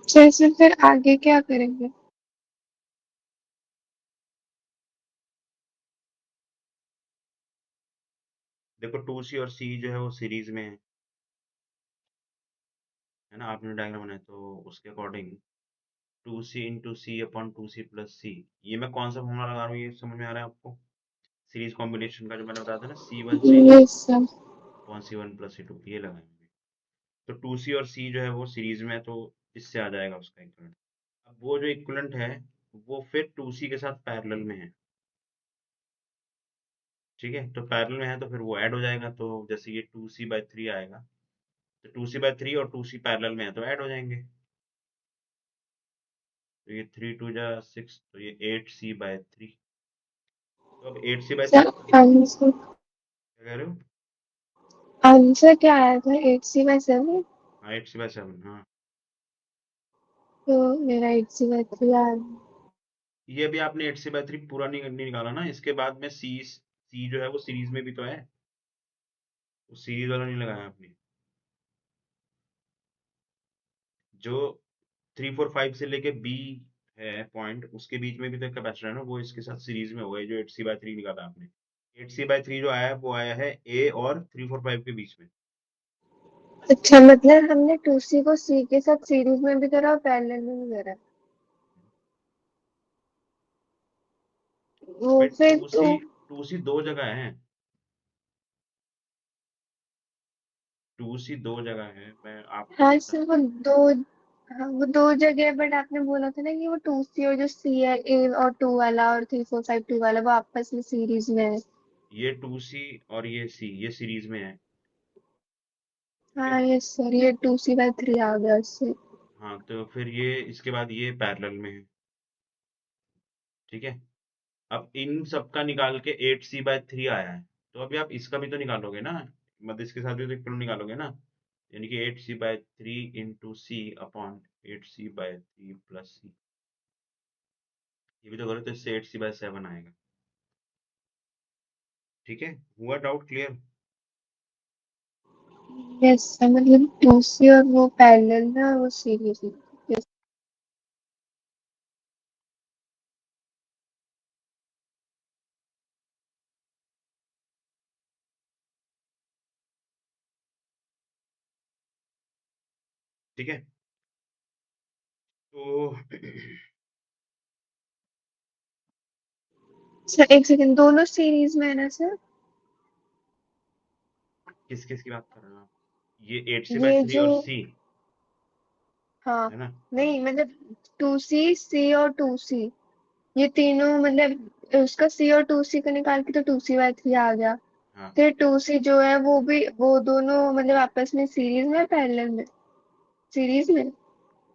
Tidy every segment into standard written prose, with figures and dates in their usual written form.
जैसे फिर आगे क्या करेंगे? देखो 2C और C जो है वो सीरीज में है ना, आपने डायग्राम बनाया तो उसके अकॉर्डिंग 2C × C/2C ये मैं कौन सा फॉर्मूला लगा रहा हूँ, ये समझ में आ रहा है आपको? सीरीज कॉम्बिनेशन का जो मैंने बताया था ना, C1 C2 ये सब। अपॉन C1 + C2, ये लगाया मैंने। तो 2C और C जो है वो सीरीज में है, तो इससे आ जाएगा उसका इक्विवेलेंट। अब वो जो इक्विवेलेंट है वो फिर 2C के साथ पैरेलल में है। ठीक है, तो पैरेलल में है तो फिर वो ऐड हो जाएगा, तो जैसे ये 2C/3 आएगा, तो 2C/3 और 2C पैरेलल में है तो ऐड हो जाएंगे। तो ये 3 × 2 = 6, तो ये 8C/3। तो अब 8C/3 सर आंसर, क्या कह रहे हो? आंसर क्या आया था? 8C/7। हाँ, 8C/7, हाँ। तो मेरा 8C/3 आ रहा ये अभी आपने 8C/3 पूरा नहीं निकाला ना, इसके बाद में सी जो है वो सीरीज में भी तो है, वो सीरीज वाला नहीं लगाया आपने। जो 3 4 5 से लेके बी है पॉइंट, उसके बीच में भी तो एक कैपेसिटर है ना, वो इसके साथ सीरीज में होगा, ये जो 8C/3 निकाला आपने। 8C/3 जो आया है वो आया है ए और 3 4 5 के बीच में। है। अच्छा, मतलब हमने 2C को C के साथ सीरीज में भी करा और पैरेलल में भी करा। वो भाई फिर टू तो। सी टू सी दो जगह है, 2C दो जगह है, मैं आपको हाँ बता। सर, वो दो। हाँ, वो दो जगह, बट आपने बोला था ना कि वो 2C और जो C है, A और 2 वाला और 3 4 5 2 वाला, वो आपस में सीरीज में है। ये 2C और ये C ये सीरीज में है। ठीक है। हाँ यस सर, ये 2C/3 आ गया उससे। हाँ, तो फिर ये इसके बाद ये पैरेलल में है। ठीक है। अब इन सब का निकाल के 8C/3 आया है, तो अभी आप इसका भी तो निकालोगे ना, मतलब इसके साथ भी तो इक्वल निकालोगे ना, यानी कि 8C/3 into C upon 8C/3 plus C, ये भी तो करो तो इससे 8C/7 आएगा। ठीक है, हुआ डाउट क्लियर? यस सर, मतलब 2C और वो पैरेलल है और वो सीरीज है। यस। ठीक है, तो सर एक सेकंड, दोनों सीरीज में है ना सर? किस किस की बात कर रहे हो आप? ये 8C/3 ये जो, और C हाँ, है ना। हाँ, नहीं मतलब 2C, C और 2C, ये तीनों मतलब उसका C और 2C का निकाल के तो 2C/3 आ गया। हाँ, फिर 2C जो है वो भी, वो दोनों मतलब आपस में सीरीज में, पैरेलल में? सीरीज में।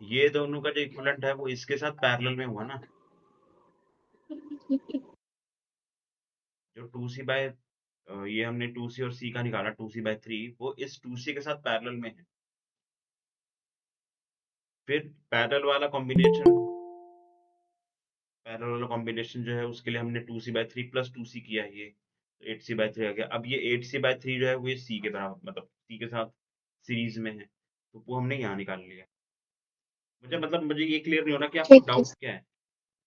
ये दोनों का जो इक्विवेलेंट है वो इसके साथ पैरेलल में हुआ ना। जो 2C ये हमने 2C और C का निकाला 2C/3, वो इस 2C के साथ पैरेलल में है। फिर पैरेलल वाला कॉम्बिनेशन जो है उसके लिए हमने 2C/3 प्लस 2C किया है, ये तो 8C/3 आ गया। अब ये 8C/3 जो है वो ये C के बराबर, मतलब C के साथ सीरीज में है, तो वो हमने यहाँ निकाल लिया। मुझे ये क्लियर नहीं हो रहा कि आपको ठीक है डाउट क्या है,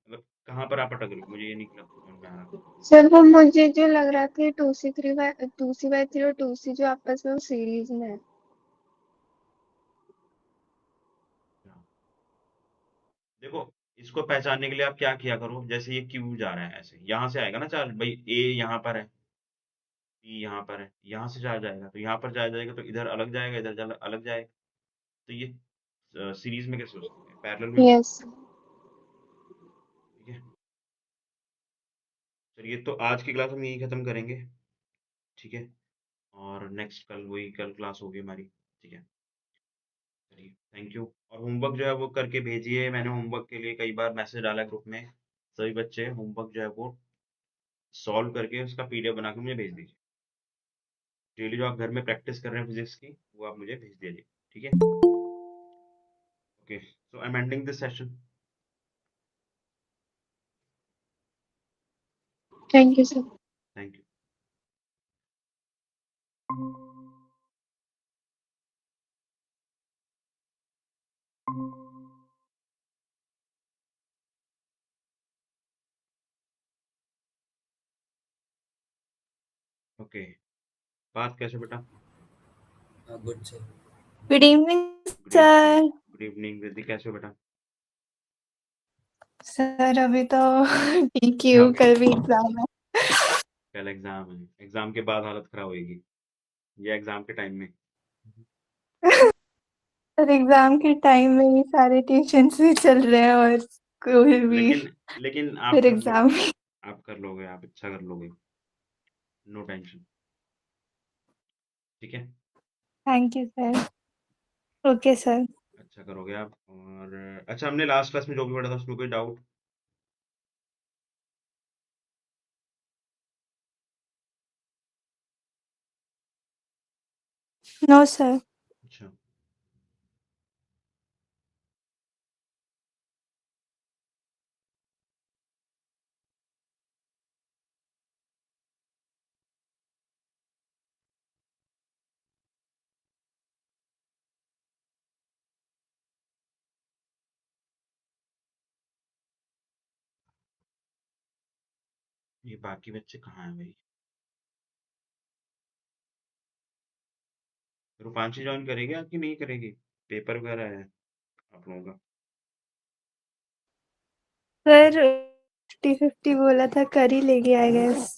मतलब कहाँ पर आप अटक रहे हो, मुझे ये नहीं समझ में आ रहा। सर, वो मुझे जो लग रहा था 2C/3 और 2C जो आपस में वो सीरीज में है। हाँ। देखो, इसको पहचानने के लिए आप क्या किया करो, जैसे ये क्यू जा रहा है ऐसे यहाँ से आएगा ना चार्ज, भाई ए यहाँ पर है, बी यहाँ पर है, यहाँ से चार्ज आएगा तो यहाँ पर चार्ज आएगा, तो इधर अलग जाएगा, इधर अलग जाएगा। तो ये सीरीज में कैसे हो सकते हैं, पैरेलल में हो सकते यस। हैं। ठीक है, चलिए तो आज की क्लास हम यही खत्म करेंगे। ठीक है, और नेक्स्ट कल क्लास होगी हमारी। ठीक है, चलिए थैंक यू। और होमवर्क जो है वो करके भेजिए, मैंने होमवर्क के लिए कई बार मैसेज डाला है ग्रुप में। सभी बच्चे होमवर्क जो है वो सॉल्व करके उसका पीडीएफ बना के मुझे भेज दीजिए। डेली जो आप घर में प्रैक्टिस कर रहे हैं फिजिक्स की, वो आप मुझे भेज दीजिए। ठीक है, okay, so I am ending this session. Thank you sir. Thank you. Okay, बात कैसे बेटा? Good sir. Good evening great sir. Great. Good evening Riddhi, कैसे हो बेटा? सर अभी तो ठीक ही हूँ, अभी कल भी एग्जाम है। कल एग्जाम है, एग्जाम के बाद हालत खराब होएगी, ये एग्जाम के टाइम में। सर एग्जाम के टाइम में ही सारे ट्यूशंस भी चल रहे हैं और स्कूल भी, लेकिन लेकिन आप फिर कर लो, एग्जाम भी। आप कर लोगे, आप अच्छा कर लोगे, नो टेंशन। ठीक है, thank you sir. Okay sir. अच्छा करोगे आप। और अच्छा, हमने लास्ट क्लास में जो भी पढ़ा था उसमें कोई डाउट? No sir. अच्छा, ये बाकी बच्चे कहाँ हैं भाई? रूपांशी ज्वाइन करेगी आपकी, नहीं करेगी? पेपर वगैरह है आप लोगों का? सर 50-50 बोला था, कर ही लेगी आई गेस।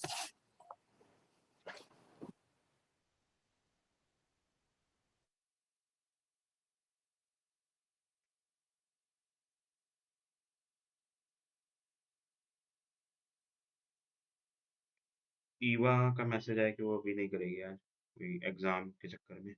ईवा का मैसेज आया कि वो अभी नहीं करेगी आज, कोई एग्जाम के चक्कर में।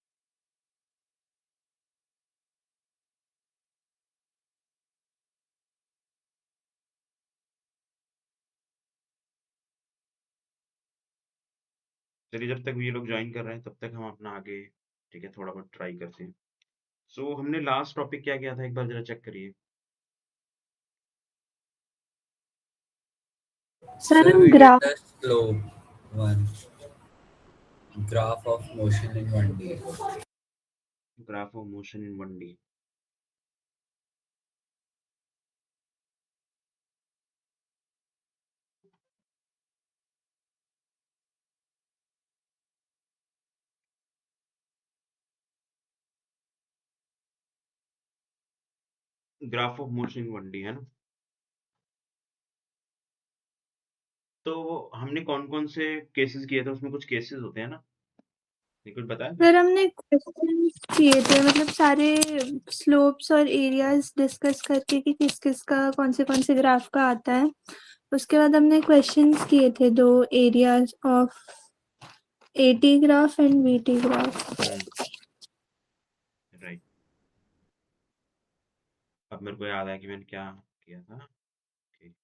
चलिए, जब तक ये लोग ज्वाइन कर रहे हैं तब तक हम अपना आगे, ठीक है, थोड़ा बहुत ट्राई करते हैं। सो हमने लास्ट टॉपिक क्या किया था, एक बार जरा चेक करिए। सर Sir, हम we did graph the slope one. Graph of motion in 1D. Graph of motion in 1D। Graph of motion in 1D है ना? तो हमने कौन कौन से केसेस किए थे, उसमें कुछ केसेस होते हैं ना, ये कुछ बताया था? सर हमने क्वेश्चन किए थे, मतलब सारे स्लोप्स और एरियाज डिस्कस करके कि किस किस का कौन से ग्राफ का आता है। उसके बाद हमने क्वेश्चंस किए थे 2 areas of eighty graph and VT graph. Right, अब मेरे को याद आया कि मैंने क्या किया था। ठीक,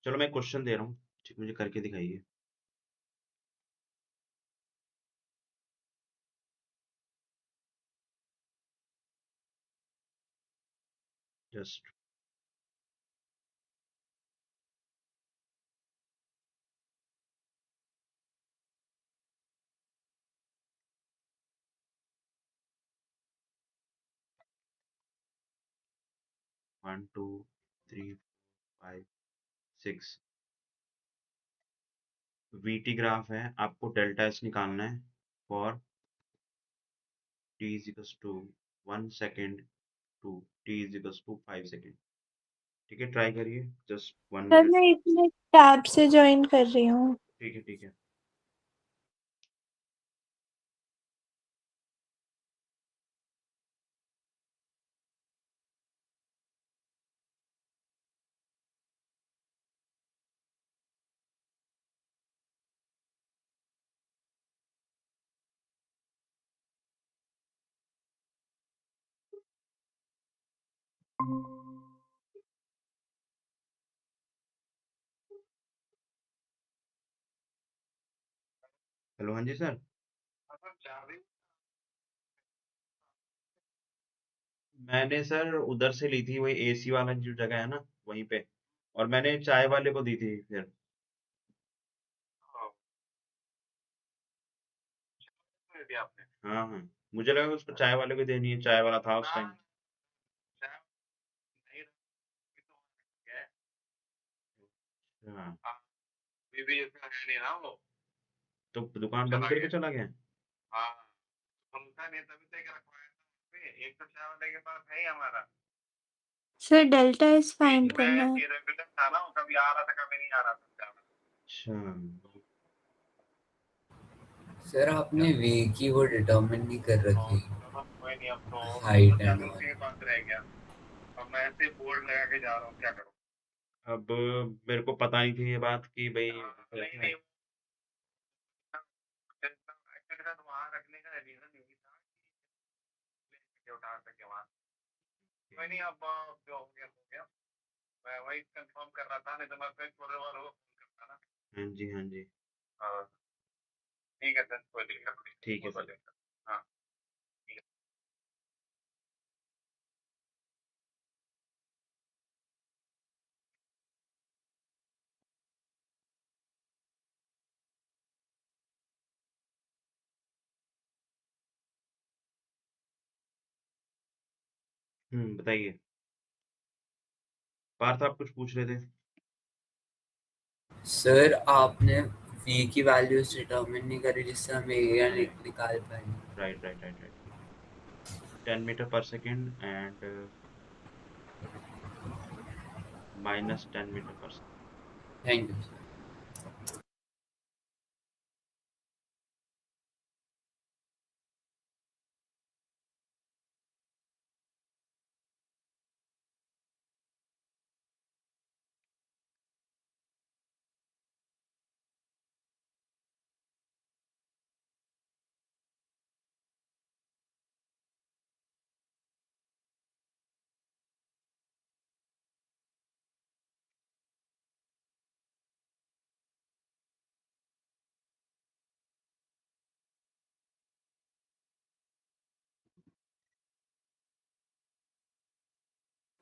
चलो मैं क्वेश्चन दे रहा हूँ, ठीक, मुझे करके दिखाइए। जस्ट 1 2 3 5 6 वीटी ग्राफ है, आपको डेल्टा एस निकालना है for t is equals to 1 second to t is equals to 5 second. ठीक है, ट्राई करिए, जस्ट 1 सर मिनट। मैं इसमें टैब से ज्वाइन कर रही हूँ। ठीक है, ठीक है। हेलो, हाँ जी सर। मैंने सर उधर से ली थी, वही एसी वाला जो जगह है ना, वहीं पे। और मैंने चाय वाले को दी थी फिर। हाँ हाँ, मुझे लगा उसको चाय वाले को देनी है, चाय वाला था उस टाइम। हाँ बीबी इसका है नहीं ना वो, तो दुकान बंद चला करके गया। चला गया। हाँ सुनता नहीं तभी तक रखवाया था। 104 वाले के पास है ही हमारा। सर डेल्टा एस फाइंड मैं करना है। इरेगुलर था ना, वो कभी आ रहा था कभी नहीं आ रहा था। अच्छा सर आपने वे की वो डिटरमिन नहीं कर रखी, चलो कोई नहीं, अब तो हाइट एंड उसी के पास रह गया। अब मैं ऐसे बोर्ड लगा के जा रहा हूँ, क्या करूँ। अब मेरे को पता नहीं थी ये बात कि भाई नहीं ऐसा है। नहीं, एक्चुअली सर वहाँ रखने का रीजन यही था कि उठा सके वहाँ। कोई नहीं, अब जो हो गया हो गया। मैं वही कंफर्म कर रहा था, नहीं तो मैं फिर थोड़े बार वो फोन करता ना। हाँ जी हाँ जी हाँ ठीक है सर, कोई दिक्कत नहीं। ठीक है कोई सर। दिक्कत। हाँ ठीक है। बताइए पार्थ, आप कुछ पूछ रहे थे। सर आपने वी की वैल्यूज डिटरमिन नहीं करी जिससे हम एरिया निकाल पाए। Right right right right 10 metre per second and -10 metre per second. Thank you.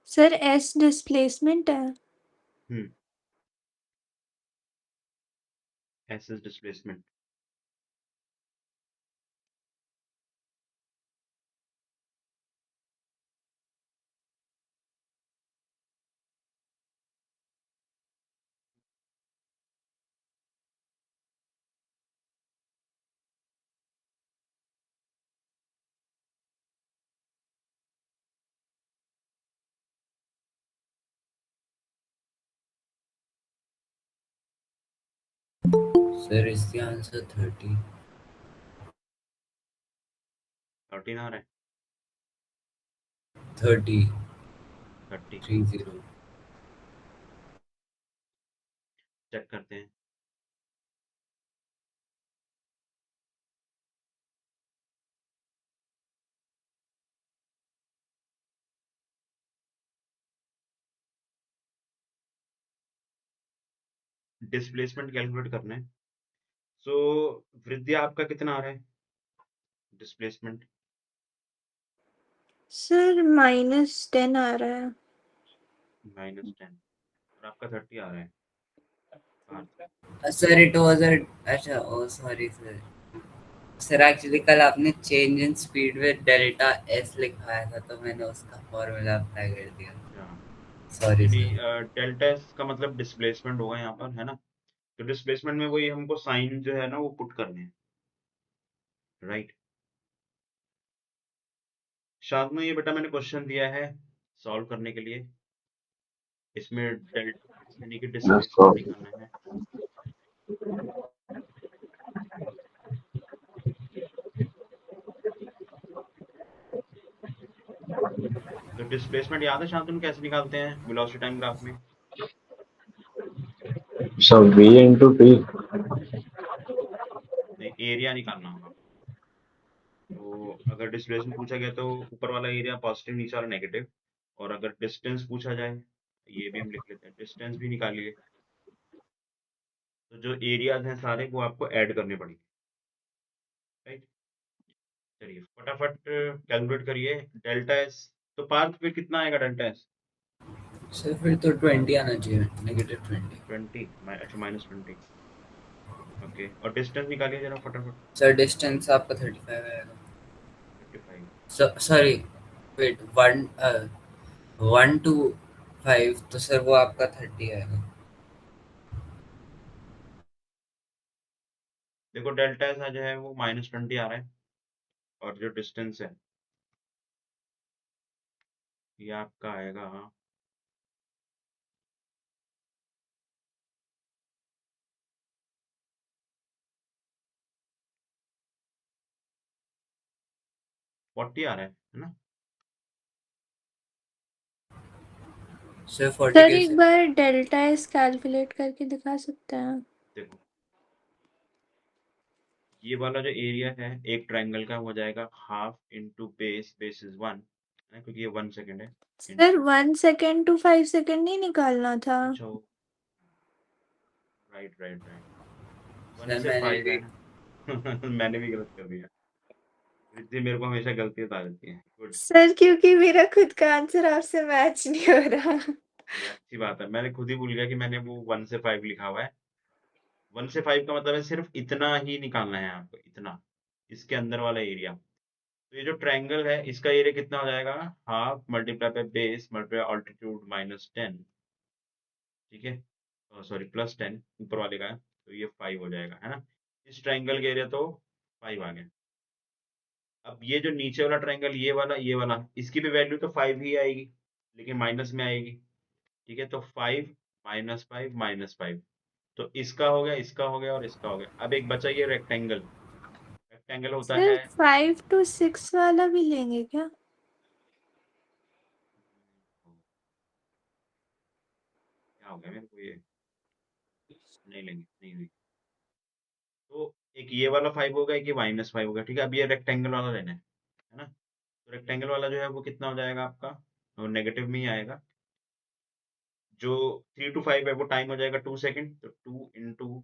Sir S displacement है। S is displacement. सर इसका आंसर 30 13 आ रहा है। 30 30 30 चेक करते हैं। डिस्प्लेसमेंट कैलकुलेट करना है। सो वृद्धि आपका कितना आ रहा है डिस्प्लेसमेंट? सर -10 आ रहा है। -10 और आपका 30 आ रहा है। सर इट वाज अच्छा ओ सॉरी सर। सर एक्चुअली कल आपने change in speed with delta S लिखवाया था तो मैंने उसका फॉर्मूला अप्लाई कर दिया। Sorry sir. डेल्टा एस का मतलब डिस्प्लेसमेंट होगा यहाँ पर, है ना। तो डिस्प्लेसमेंट में वही हमको साइन जो है ना वो पुट करने हैं, राइट। शांतनु, ये बेटा मैंने क्वेश्चन दिया है सॉल्व करने के लिए। इसमें डेल्टा यानी कि डिस्प्लेसमेंट निकालना है। तो डिस्प्लेसमेंट याद है शांतनु कैसे निकालते हैं वेलोसिटी टाइम ग्राफ में? So V into T. नहीं, एरिया निकालना होगा। तो अगर डिस्प्लेसमेंट पूछा गया तो ऊपर वाला एरिया पॉजिटिव, नीचे वाला नेगेटिव। और अगर डिस्टेंस पूछा जाए, ये भी हम लिख लेते हैं, डिस्टेंस भी निकालिए। तो जो एरियाज हैं सारे वो आपको ऐड करने पड़ेंगे, राइट। चलिए फटाफट कैलकुलेट करिए डेल्टा एस। तो पार्थ फिर कितना आएगा डेल्टा एस? सर फिर तो 20 आना चाहिए, -20। 20 अच्छा -20। ओके, और डिस्टेंस निकालिए जरा फटाफट। सर डिस्टेंस आपका 35 आएगा। 35। सॉरी वेट 1 to 5 तो सर वो आपका 30 आएगा। देखो डेल्टा ऐसा जो है वो -20 आ रहा है, और जो डिस्टेंस है ये आपका आएगा 40 आ रहा है ना? सर 40 सर कैसे? एक बार डेल्टा एस कैलकुलेट करके दिखा सकते हैं? देखो ये वाला जो एरिया है एक ट्रायंगल का हो जाएगा हाफ इंटू बेस इज 1, क्योंकि ये 1 सेकेंड है sir into 1 second to 5 second नहीं निकालना था? अच्छा राइट राइट राइट 1 सर से मैंने 5 है भी ना? मैंने भी गलत कर दिया। रिद्धि मेरे को हमेशा गलती बता देती है। गुड, सर क्योंकि मेरा खुद का आंसर आपसे मैच नहीं हो रहा। चलिए अच्छी बात है। मैंने खुद ही भूल गया कि मैंने वो 1 से 5 लिखा हुआ है। 1 से 5 का मतलब है सिर्फ इतना ही निकालना है आपको, इतना, इसके अंदर वाला एरिया। तो ये जो ट्रायंगल है इसका एरिया कितना हो जाएगा? Half multiply by base multiply altitude -10, ठीक है, सॉरी +10 ऊपर वाले का है, तो ये 5 हो जाएगा, है ना? इस ट्रायंगल का एरिया तो 5 आ गया। अब ये जो नीचे वाला ट्रायंगल ये वाला इसकी भी वैल्यू तो 5 ही आएगी, लेकिन माइनस में आएगी, ठीक है? तो 5 -5 -5, तो इसका हो गया और इसका हो गया। अब एक बचा ये रेक्टेंगल। रेक्टेंगल होता सर है 5 to 6 वाला भी लेंगे क्या? क्या हो गया मेरे को ये, नहीं लेंगे, नहीं लेंगे। तो एक ये वाला 5 होगा, एक ये -5 होगा, ठीक है? अब ये रेक्टेंगल वाला लेना है ना? तो रेक्टेंगल वाला जो है वो कितना हो जाएगा आपका? वो नेगेटिव में ही आएगा। जो 3 to 5 है वो टाइम हो जाएगा 2 सेकंड, तो 2 इंटू,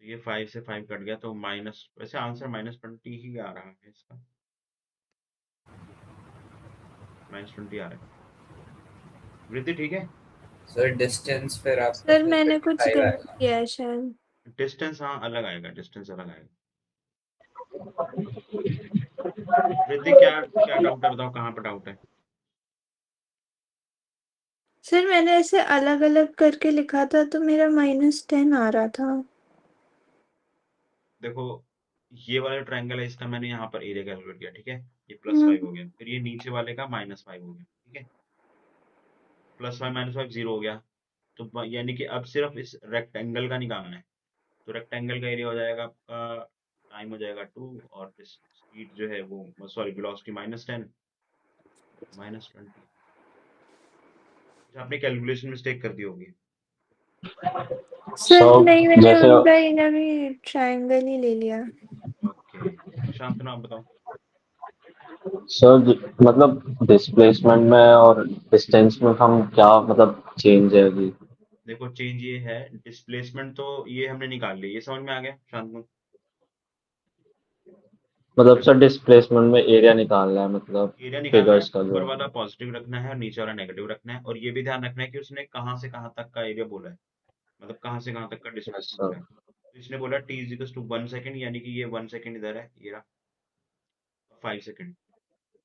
तो ये 5 से 5 कट गया, तो माइनस, वैसे आंसर -20 ही आ रहा है इसका, -20 आ रहा है। वृद्धि ठीक है? सर डिस्टेंस फिर आपका सर फिर मैंने कुछ 35 गलत आएगा। किया है शायद। डिस्टेंस हाँ अलग आएगा, डिस्टेंस अलग आएगा। वृद्धि क्या क्या डाउट है, बताओ कहाँ पर डाउट है? सर मैंने ऐसे अलग अलग करके लिखा था तो मेरा -10 आ रहा था। देखो ये वाला ट्रायंगल है इसका मैंने यहाँ पर एरिया कैलकुलेट किया, ठीक है? ये +5 हो गया, फिर ये नीचे वाले का -5 हो गया, ठीक है? +5 -5 0 हो गया, तो यानी कि अब सिर्फ इस रेक्टेंगल का निकालना है। तो रेक्टेंगल का एरिया हो जाएगा आपका, टाइम हो जाएगा 2, और स्पीड जो है वो, सॉरी वेलोसिटी -10 -20। आपने कैलकुलेशन मिस्टेक कर दी होगी। सर So नहीं, मैंने जैसे उनका इन्हें भी ट्रायंगल ही ले लिया। ओके, शांतनु आप बताओ। सर मतलब डिस्प्लेसमेंट में और डिस्टेंस में हम क्या मतलब चेंज है अभी? देखो चेंज ये है, डिस्प्लेसमेंट तो ये हमने निकाल लिया, ये समझ में आ गया शांतनु? मतलब सर डिस्प्लेसमेंट में एरिया निकालना है मतलब एरिया निकालना है, फिगर्स का ऊपर जो वाला पॉजिटिव रखना है और नीचे वाला नेगेटिव रखना है, और ये भी ध्यान रखना है कि उसने कहाँ से कहाँ तक का एरिया बोला है, मतलब कहाँ से कहाँ तक का है डिस्प्लेसमेंट सर। बोला है। तो इसने बोला t = 1 सेकेंड, यानी कि ये 1 सेकेंड इधर है, ये रहा 5 सेकेंड,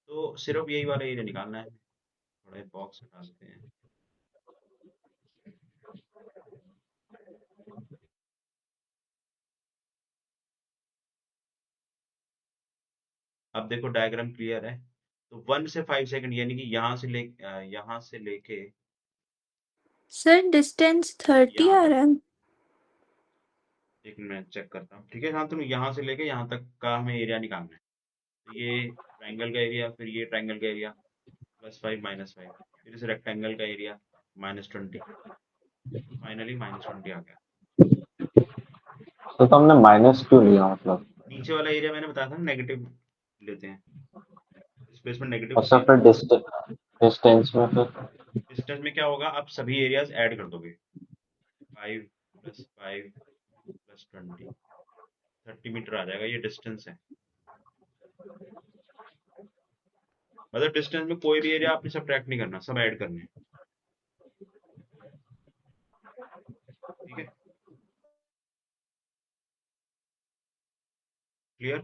तो सिर्फ यही वाला एरिया निकालना है। थोड़ा बॉक्स हटा देते हैं। अब देखो डायग्राम क्लियर है, तो 1 से 5 सेकेंड यानी कि यहाँ से लेके सर डिस्टेंस 30 यहाँ आ तक, रहा है। एक मिनट चेक करता हूँ, ठीक है शांतनु? यहाँ से लेके यहाँ तक का हमें एरिया निकालना है। तो ये ट्रायंगल का एरिया, फिर ये ट्रायंगल का एरिया, +5 -5, फिर इस रेक्टेंगल का एरिया -20, फाइनली -20 आ गया। तो हमने माइनस क्यों लिया मतलब? नीचे वाला एरिया मैंने बताया था ना, नेगेटिव लेते हैं, डिस्प्लेसमेंट नेगेटिव और होती सर है ना। फिर डिस्टेंस में फिर डिस्टेंस में क्या होगा, आप सभी एरियाज ऐड कर दोगे, 5 + 5 + 20, 30 मीटर आ जाएगा, ये डिस्टेंस है। मतलब डिस्टेंस में कोई भी एरिया आपने सब्ट्रैक्ट नहीं करना, सब ऐड करने हैं, ठीक है? क्लियर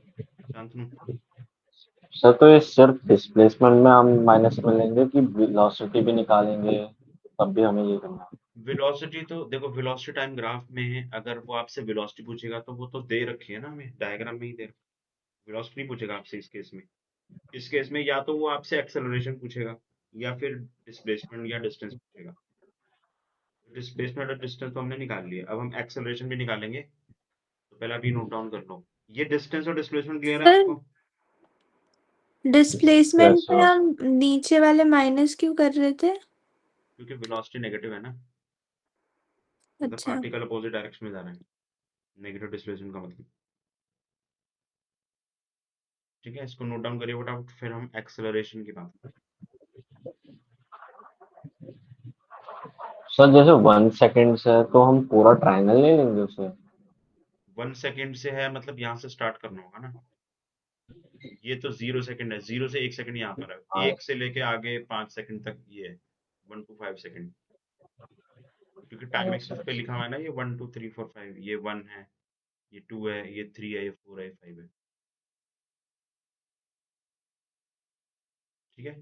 शांतनु? सर तो ये सिर्फ डिस्प्लेसमेंट में हम माइनस में लेंगे कि वेलोसिटी भी निकालेंगे? तब भी हमें ये करना है। वेलोसिटी तो देखो, वेलोसिटी टाइम ग्राफ में अगर वो आपसे वेलोसिटी पूछेगा तो वो तो दे रखी है ना, हमें डायग्राम में ही दे, वेलोसिटी पूछेगा आपसे इस केस में। इस केस में या तो वो आपसे एक्सेलरेशन पूछेगा या फिर डिस्प्लेसमेंट या डिस्टेंस पूछेगा। डिस्प्लेसमेंट और डिस्टेंस तो हमने निकाल लिया, अब हम एक्सेलरेशन भी निकालेंगे। तो पहले आप ये नोट डाउन कर लो। ये डिस्टेंस और डिस्प्लेसमेंट क्लियर है सर आपको? डिस्प्लेसमेंट Yes, में sir. हम नीचे वाले माइनस क्यों कर रहे थे? क्योंकि वेलोसिटी नेगेटिव है ना, मतलब अच्छा पार्टिकल अपोजिट डायरेक्शन में जा रहा है, नेगेटिव डिस्प्लेसमेंट का मतलब। ठीक है, इसको नोट डाउन करिए फटाफट, फिर हम एक्सेलरेशन की बात करें। सर जैसे 1 सेकंड से है, तो हम पूरा ट्रायंगल ले लेंगे उसे। 1 सेकंड से है मतलब यहाँ से स्टार्ट करना होगा ना। ये तो 0 सेकंड है, 0 से 1 सेकंड यहाँ पर है, हाँ 1 से लेके आगे 5 सेकंड तक ये है, 1 to 5 सेकंड। क्योंकि टाइम एक्सिस पे लिखा हुआ है ना, ये 1 2 3 4 5, ये 1 है, ये 2 है, ये 3 है, ये 4 है, ये 5 है। ठीक है,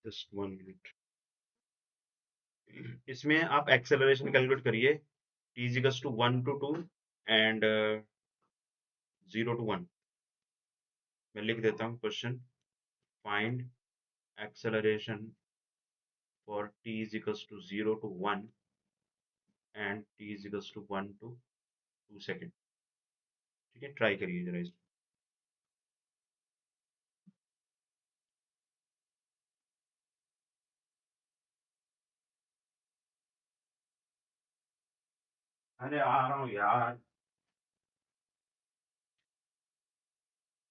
जस्ट 1 मिनट। इसमें आप एक्सेलरेशन कैलकुलेट करिए, t is equals to 1 to 2 and 0 to 1। मैं लिख देता हूँ question, find acceleration for t is equals to 0 to 1 and t is equals to 1 to 2 second. ठीक है, ट्राई करिए जरा इसको। अरे आ रहा हूँ यार,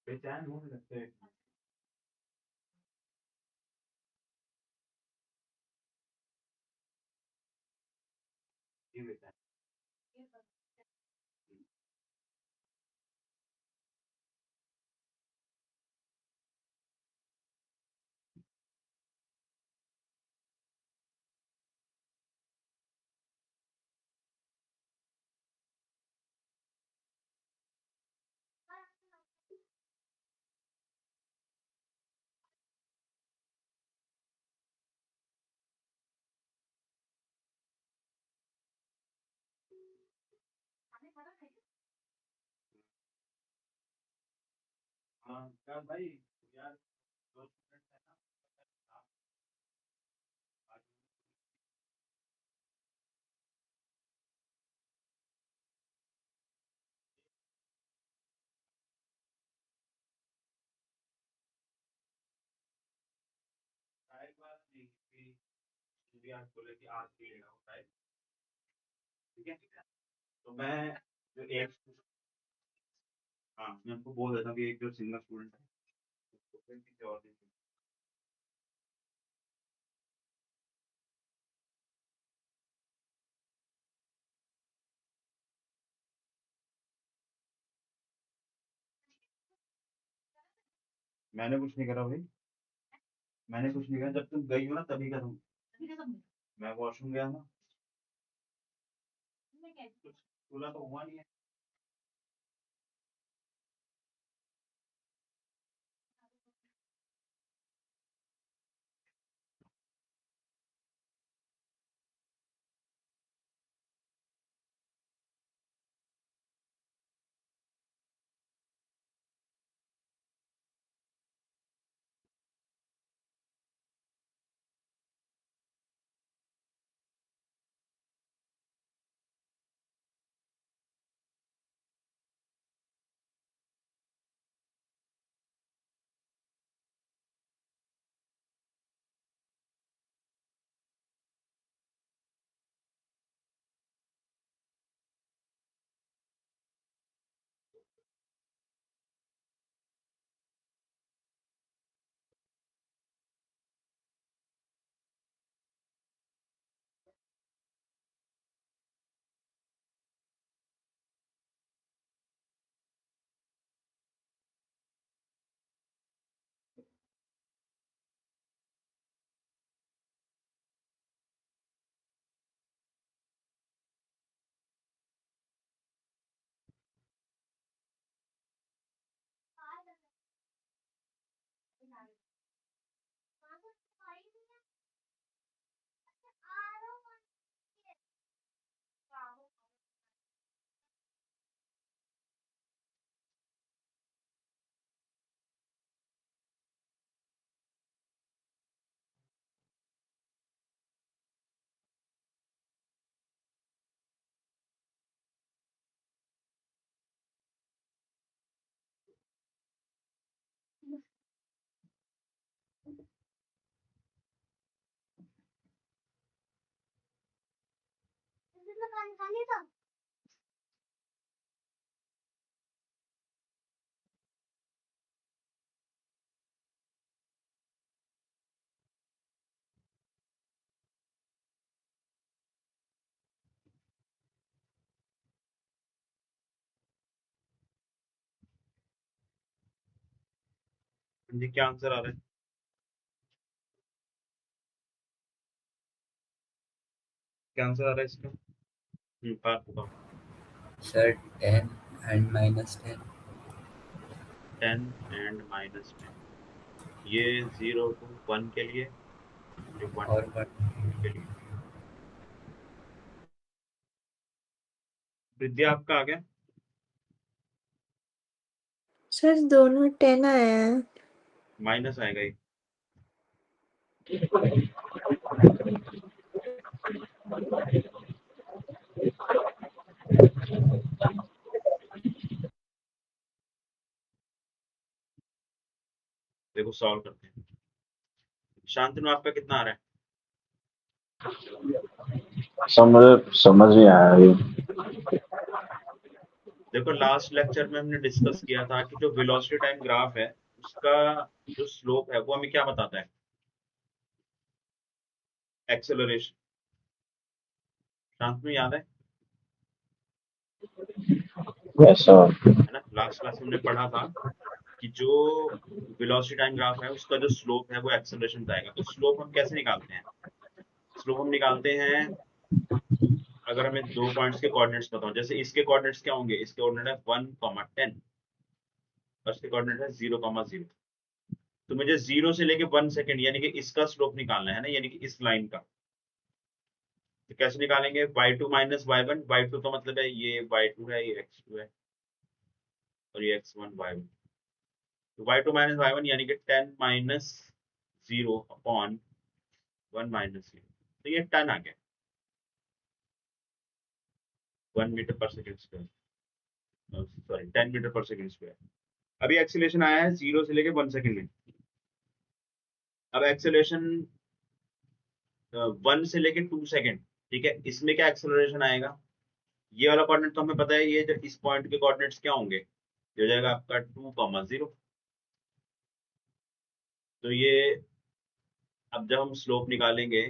बेचैन होने लगते हैं। ये बेचैन। हाँ क्या भाई, यार 2 मिनट है ना, आप आज टाइम बात नहीं कि आप बोले कि आज भी लेना होता है। ठीक है, तो मैं जो एक, हाँ मैं आपको बोल देता हूँ कि एक जो सिंगल स्टूडेंट है उसको फिर किसी और दिन। मैंने कुछ नहीं करा भाई, मैंने कुछ नहीं करा, जब तुम गई हो ना तभी करूँ। मैं वॉशरूम गया ना, कुछ खुला तो हुआ नहीं है। जी क्या आंसर आ रहा है? क्या आंसर आ रहा है इसका? पार्थ बताओ। सर 10 and -10 10 and -10 ये 0 to 1 के लिए, ये 1 और to 2 के लिए। विद्या आपका आ गया? सर दोनों 10 आए हैं। माइनस आएगा ये। देखो सॉल्व करते हैं। शांतनु आपका कितना आ रहा है? सब मुझे समझ नहीं आया ये। देखो लास्ट लेक्चर में हमने डिस्कस किया था कि जो वेलोसिटी टाइम ग्राफ है उसका जो स्लोप है वो हमें क्या बताता है? एक्सेलरेशन। शांतनु याद है ऐसा ना? लास्ट क्लास में हमने पढ़ा था कि जो वेलोसिटी टाइम ग्राफ है उसका जो स्लोप है वो एक्सेलरेशन बताएगा। तो स्लोप हम कैसे निकालते हैं? स्लोप हम निकालते हैं अगर हमें 2 पॉइंट्स के कोऑर्डिनेट्स पता हो। जैसे इसके कोऑर्डिनेट्स क्या होंगे? इसके कोऑर्डिनेट है 1, 10 और इसके कोऑर्डिनेट है 0, 0। तो मुझे 0 से लेके 1 सेकंड यानी कि इसका स्लोप निकालना है ना, यानी कि इस लाइन का। तो कैसे निकालेंगे? y2 minus y1। y2 का मतलब है ये y2 है, ये x2 है और ये x1 y1। तो y2 माइनस y1 यानी कि 10 माइनस 0 अपॉन 1 माइनस 0। तो ये 10 आ गया, 1 मीटर पर सेकंड स्क्वायर, सॉरी 10 मीटर पर सेकंड स्क्वायर। अभी एक्सीलरेशन आया है 0 से लेके 1 सेकंड में। अब एक्सेलरेशन 1 से लेके 2 सेकंड, ठीक है। इसमें क्या एक्सेलरेशन आएगा? ये वाला कोऑर्डिनेट तो हमें पता है, ये जो इस पॉइंट के कोऑर्डिनेट्स क्या होंगे? ये हो जाएगा आपका 2, 0। तो ये अब जब हम स्लोप निकालेंगे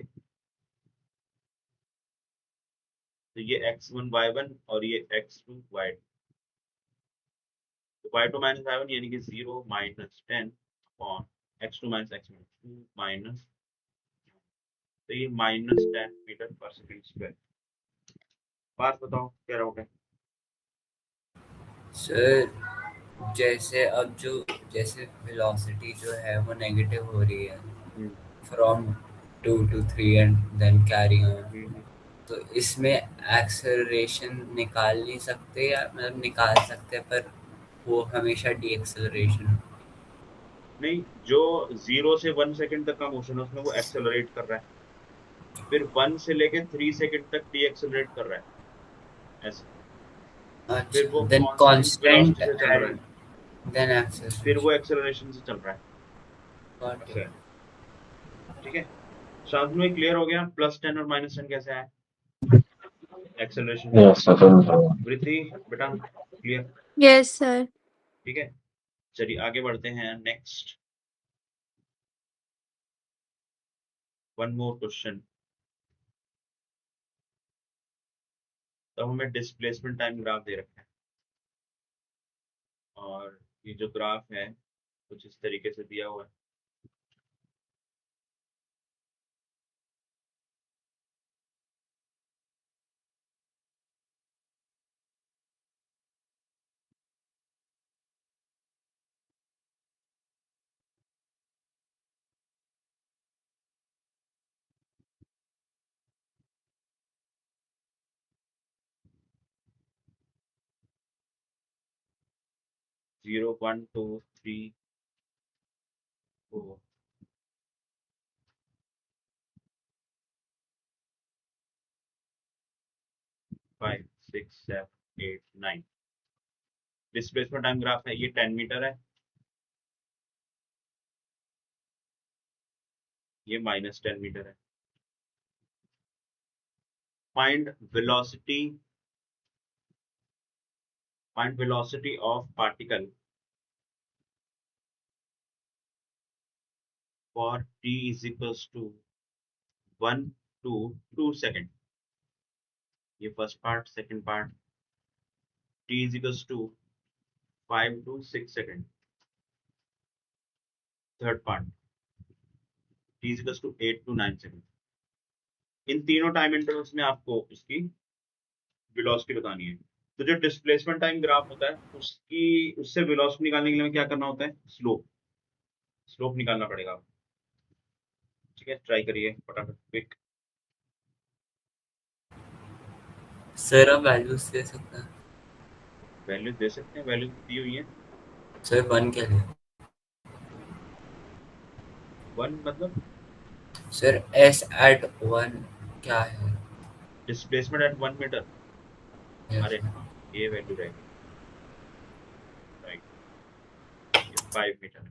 तो ये x1 y1 और ये x2 y2। तो y2 माइनस y1 यानी कि 0 minus 10 upon x2 minus x1 2 minus, तो ये -10 मीटर पर सेकंड स्क्वायर। बात बताओ क्या रहोगे? सर जैसे अब जो जैसे वेलोसिटी जो है वो नेगेटिव हो रही है from 2 to 3 and then carry on, तो इसमें एक्सेलरेशन निकाल नहीं सकते या मतलब निकाल सकते पर वो हमेशा डी एक्सेलरेशन? नहीं, जो 0 से 1 सेकंड तक का मोशन है उसमें वो एक्सेलरेट कर रहा है, फिर 1 से लेके 3 सेकंड तक डी एक्सेलरेट कर रहा है ऐसे, फिर वो अच्छा, देन कांस्टेंट कांस्टेंट वेलोसिटी से चल रहा है, एंड देन फिर वो एक्सेलरेशन। एक्सेलरेशन से चल रहा है गॉट ऐसे। इट। ठीक है, शांत में क्लियर हो गया +10 और -10 कैसे आए एक्सेलरेशन? ऐसा तो वृद्धि बेटा क्लियर? Yes sir. ठीक है, चलिए आगे बढ़ते हैं। Next one more question. तो हमें डिस्प्लेसमेंट टाइम ग्राफ दे रखा है और ये जो ग्राफ है कुछ इस तरीके से दिया हुआ है। जीरो 1 2 3 4 5 6 7 8 9। डिस्प्लेसमेंट टाइम ग्राफ है, ये 10 मीटर है, ये -10 मीटर है। find velocity of particle for t is equals to 1 to 2 second. ये first part, second part, t is equals to 5 to 6 second. Third part, t is equals to 8 to 9 second. इन तीनों time intervals में आपको इसकी velocity बतानी है। तो जो displacement time graph होता है उससे वेलोसिटी निकालने के लिए क्या करना होता है? स्लोप निकालना पड़ेगा। ठीक है, ट्राई करिए फटाफट क्विक। सर आप वैल्यूज दे सकते हैं? वैल्यूज दे सकते हैं, वैल्यूज दी हुई है सर 1 के लिए। 1 मतलब सर s at 1 क्या है? Displacement at 1 metre. Yes, अरे sir. हाँ, ये वैल्यू रहेगी, राइट, 5 मीटर।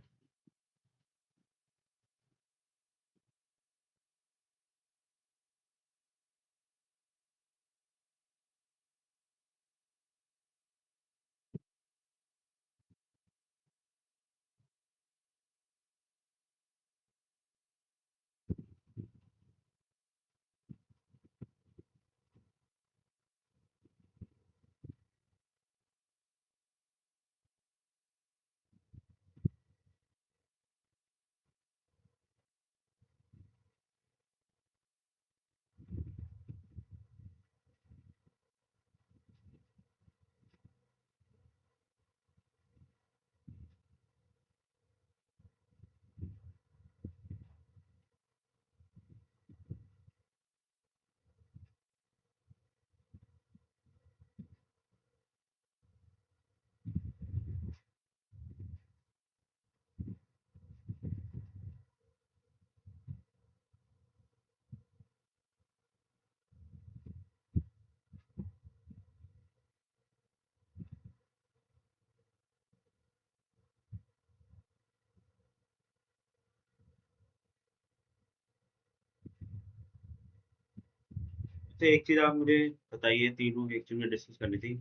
तो एक चीज आप मुझे बताइए, तीनों एक चीज में डिस्कस करनी थी।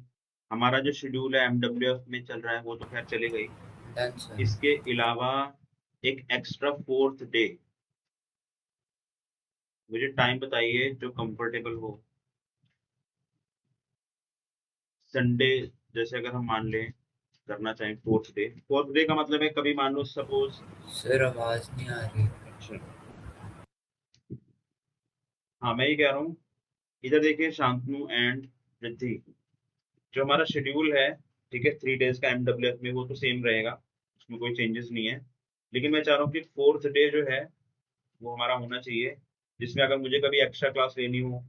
हमारा जो शेड्यूल है एमडब्ल्यूएफ में चल रहा है वो तो खैर चले गई, Done, sir. इसके अलावा एक एक्स्ट्रा 4th डे, मुझे टाइम बताइए जो कंफर्टेबल हो। संडे जैसे अगर हम मान लें करना चाहें 4th डे का मतलब है कभी मान लो सपोज। सर आवाज नहीं आ रही। अच्छा, हाँ मैं ये कह रहा हूँ, इधर देखिए शांतनु एंड रिद्धि, जो हमारा शेड्यूल है, ठीक है, 3 डेज का एमडब्ल्यूएफ में वो तो सेम रहेगा, उसमें कोई चेंजेस नहीं है। लेकिन मैं चाह रहा हूँ कि 4th डे जो है वो हमारा होना चाहिए, जिसमें अगर मुझे कभी एक्स्ट्रा क्लास लेनी हो,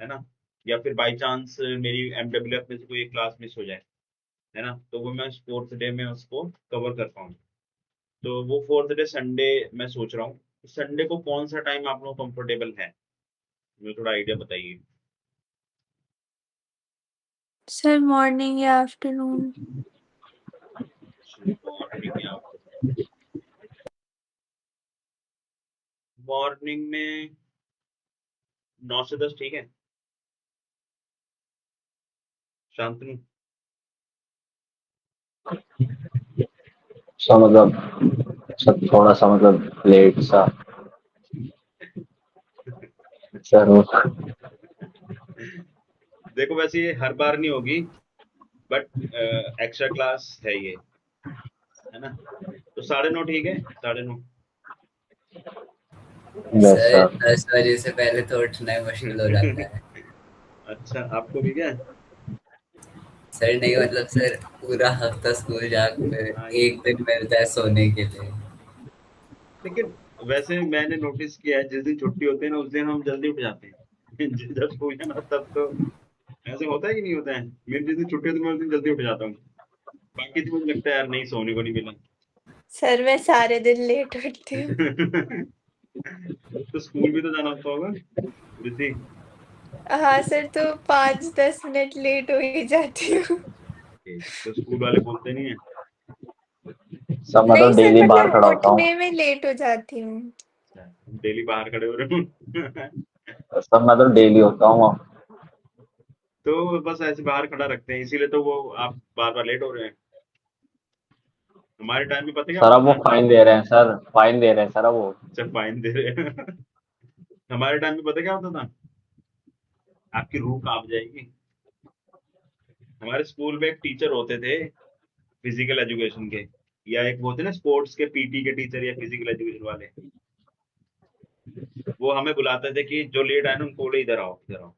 है ना, या फिर बाई चांस मेरी एमडब्ल्यूएफ में से कोई एक क्लास मिस हो जाए, है ना, तो वो मैं 4th डे में उसको कवर कर पाऊँ। तो वो 4th डे संडे मैं सोच रहा हूँ। संडे को कौन सा टाइम आप लोग कंफर्टेबल है, मुझे थोड़ा आइडिया बताइए। सर मॉर्निंग या आफ्टरनून? मॉर्निंग या मॉर्निंग में 9 से 10 ठीक है। शांतनु सा मतलब थोड़ा सा मतलब लेट सा सर देखो वैसे ये हर बार नहीं होगी, बट एक्स्ट्रा क्लास है ये, है ना, तो 9:30 ठीक है, 9:30। यस सर सर 10 बजे से पहले तो उठना ही मुश्किल हो जाता है। अच्छा, आपको भी क्या? सर नहीं मतलब सर पूरा हफ्ता स्कूल जाकर हाँ, एक दिन मिलता है सोने के लिए। लेकिन वैसे मैंने नोटिस किया है जिस दिन छुट्टी होती है ना उस दिन हम जल्दी उठ जाते हैं जब स्कूल है ना तब तो ऐसे होता है कि नहीं होता है। मेरी जिस दिन छुट्टी होती है मैं उस दिन जल्दी उठ जाता हूँ, बाकी तो मुझे लगता है यार नहीं सोने को नहीं मिला सर मैं सारे दिन लेट उठती हूँ। तो स्कूल भी तो जाना होता होगा रिद्धि। हाँ सर, तो 5-10 मिनट लेट हो ही जाती हूँ। तो स्कूल वाले बोलते नहीं है? सर मैं नहीं तो सर, डेली बाहर मतलब खड़ा होता हूँ। उठने में लेट हो जाती हूँ। डेली बाहर खड़े हो रहे हो सर मैं तो डेली होता हूँ तो बस ऐसे बाहर खड़ा रखते हैं, इसीलिए तो वो आप बार बार लेट हो रहे हैं। हमारे टाइम में पता क्या सर होता अब वो था? फाइन दे रहे हैं सर, फाइन दे रहे हैं सर अब वो। अच्छा, फाइन दे रहे हैं। हमारे टाइम में पता क्या होता था? आपकी रूह कांप जाएगी। हमारे स्कूल में एक टीचर होते थे फिजिकल एजुकेशन के, या एक वो होते ना स्पोर्ट्स के पीटी के टीचर या फिजिकल एजुकेशन वाले। वो हमें बुलाते थे कि जो लेट आए ना उनको बोले इधर आओ, इधर आओ।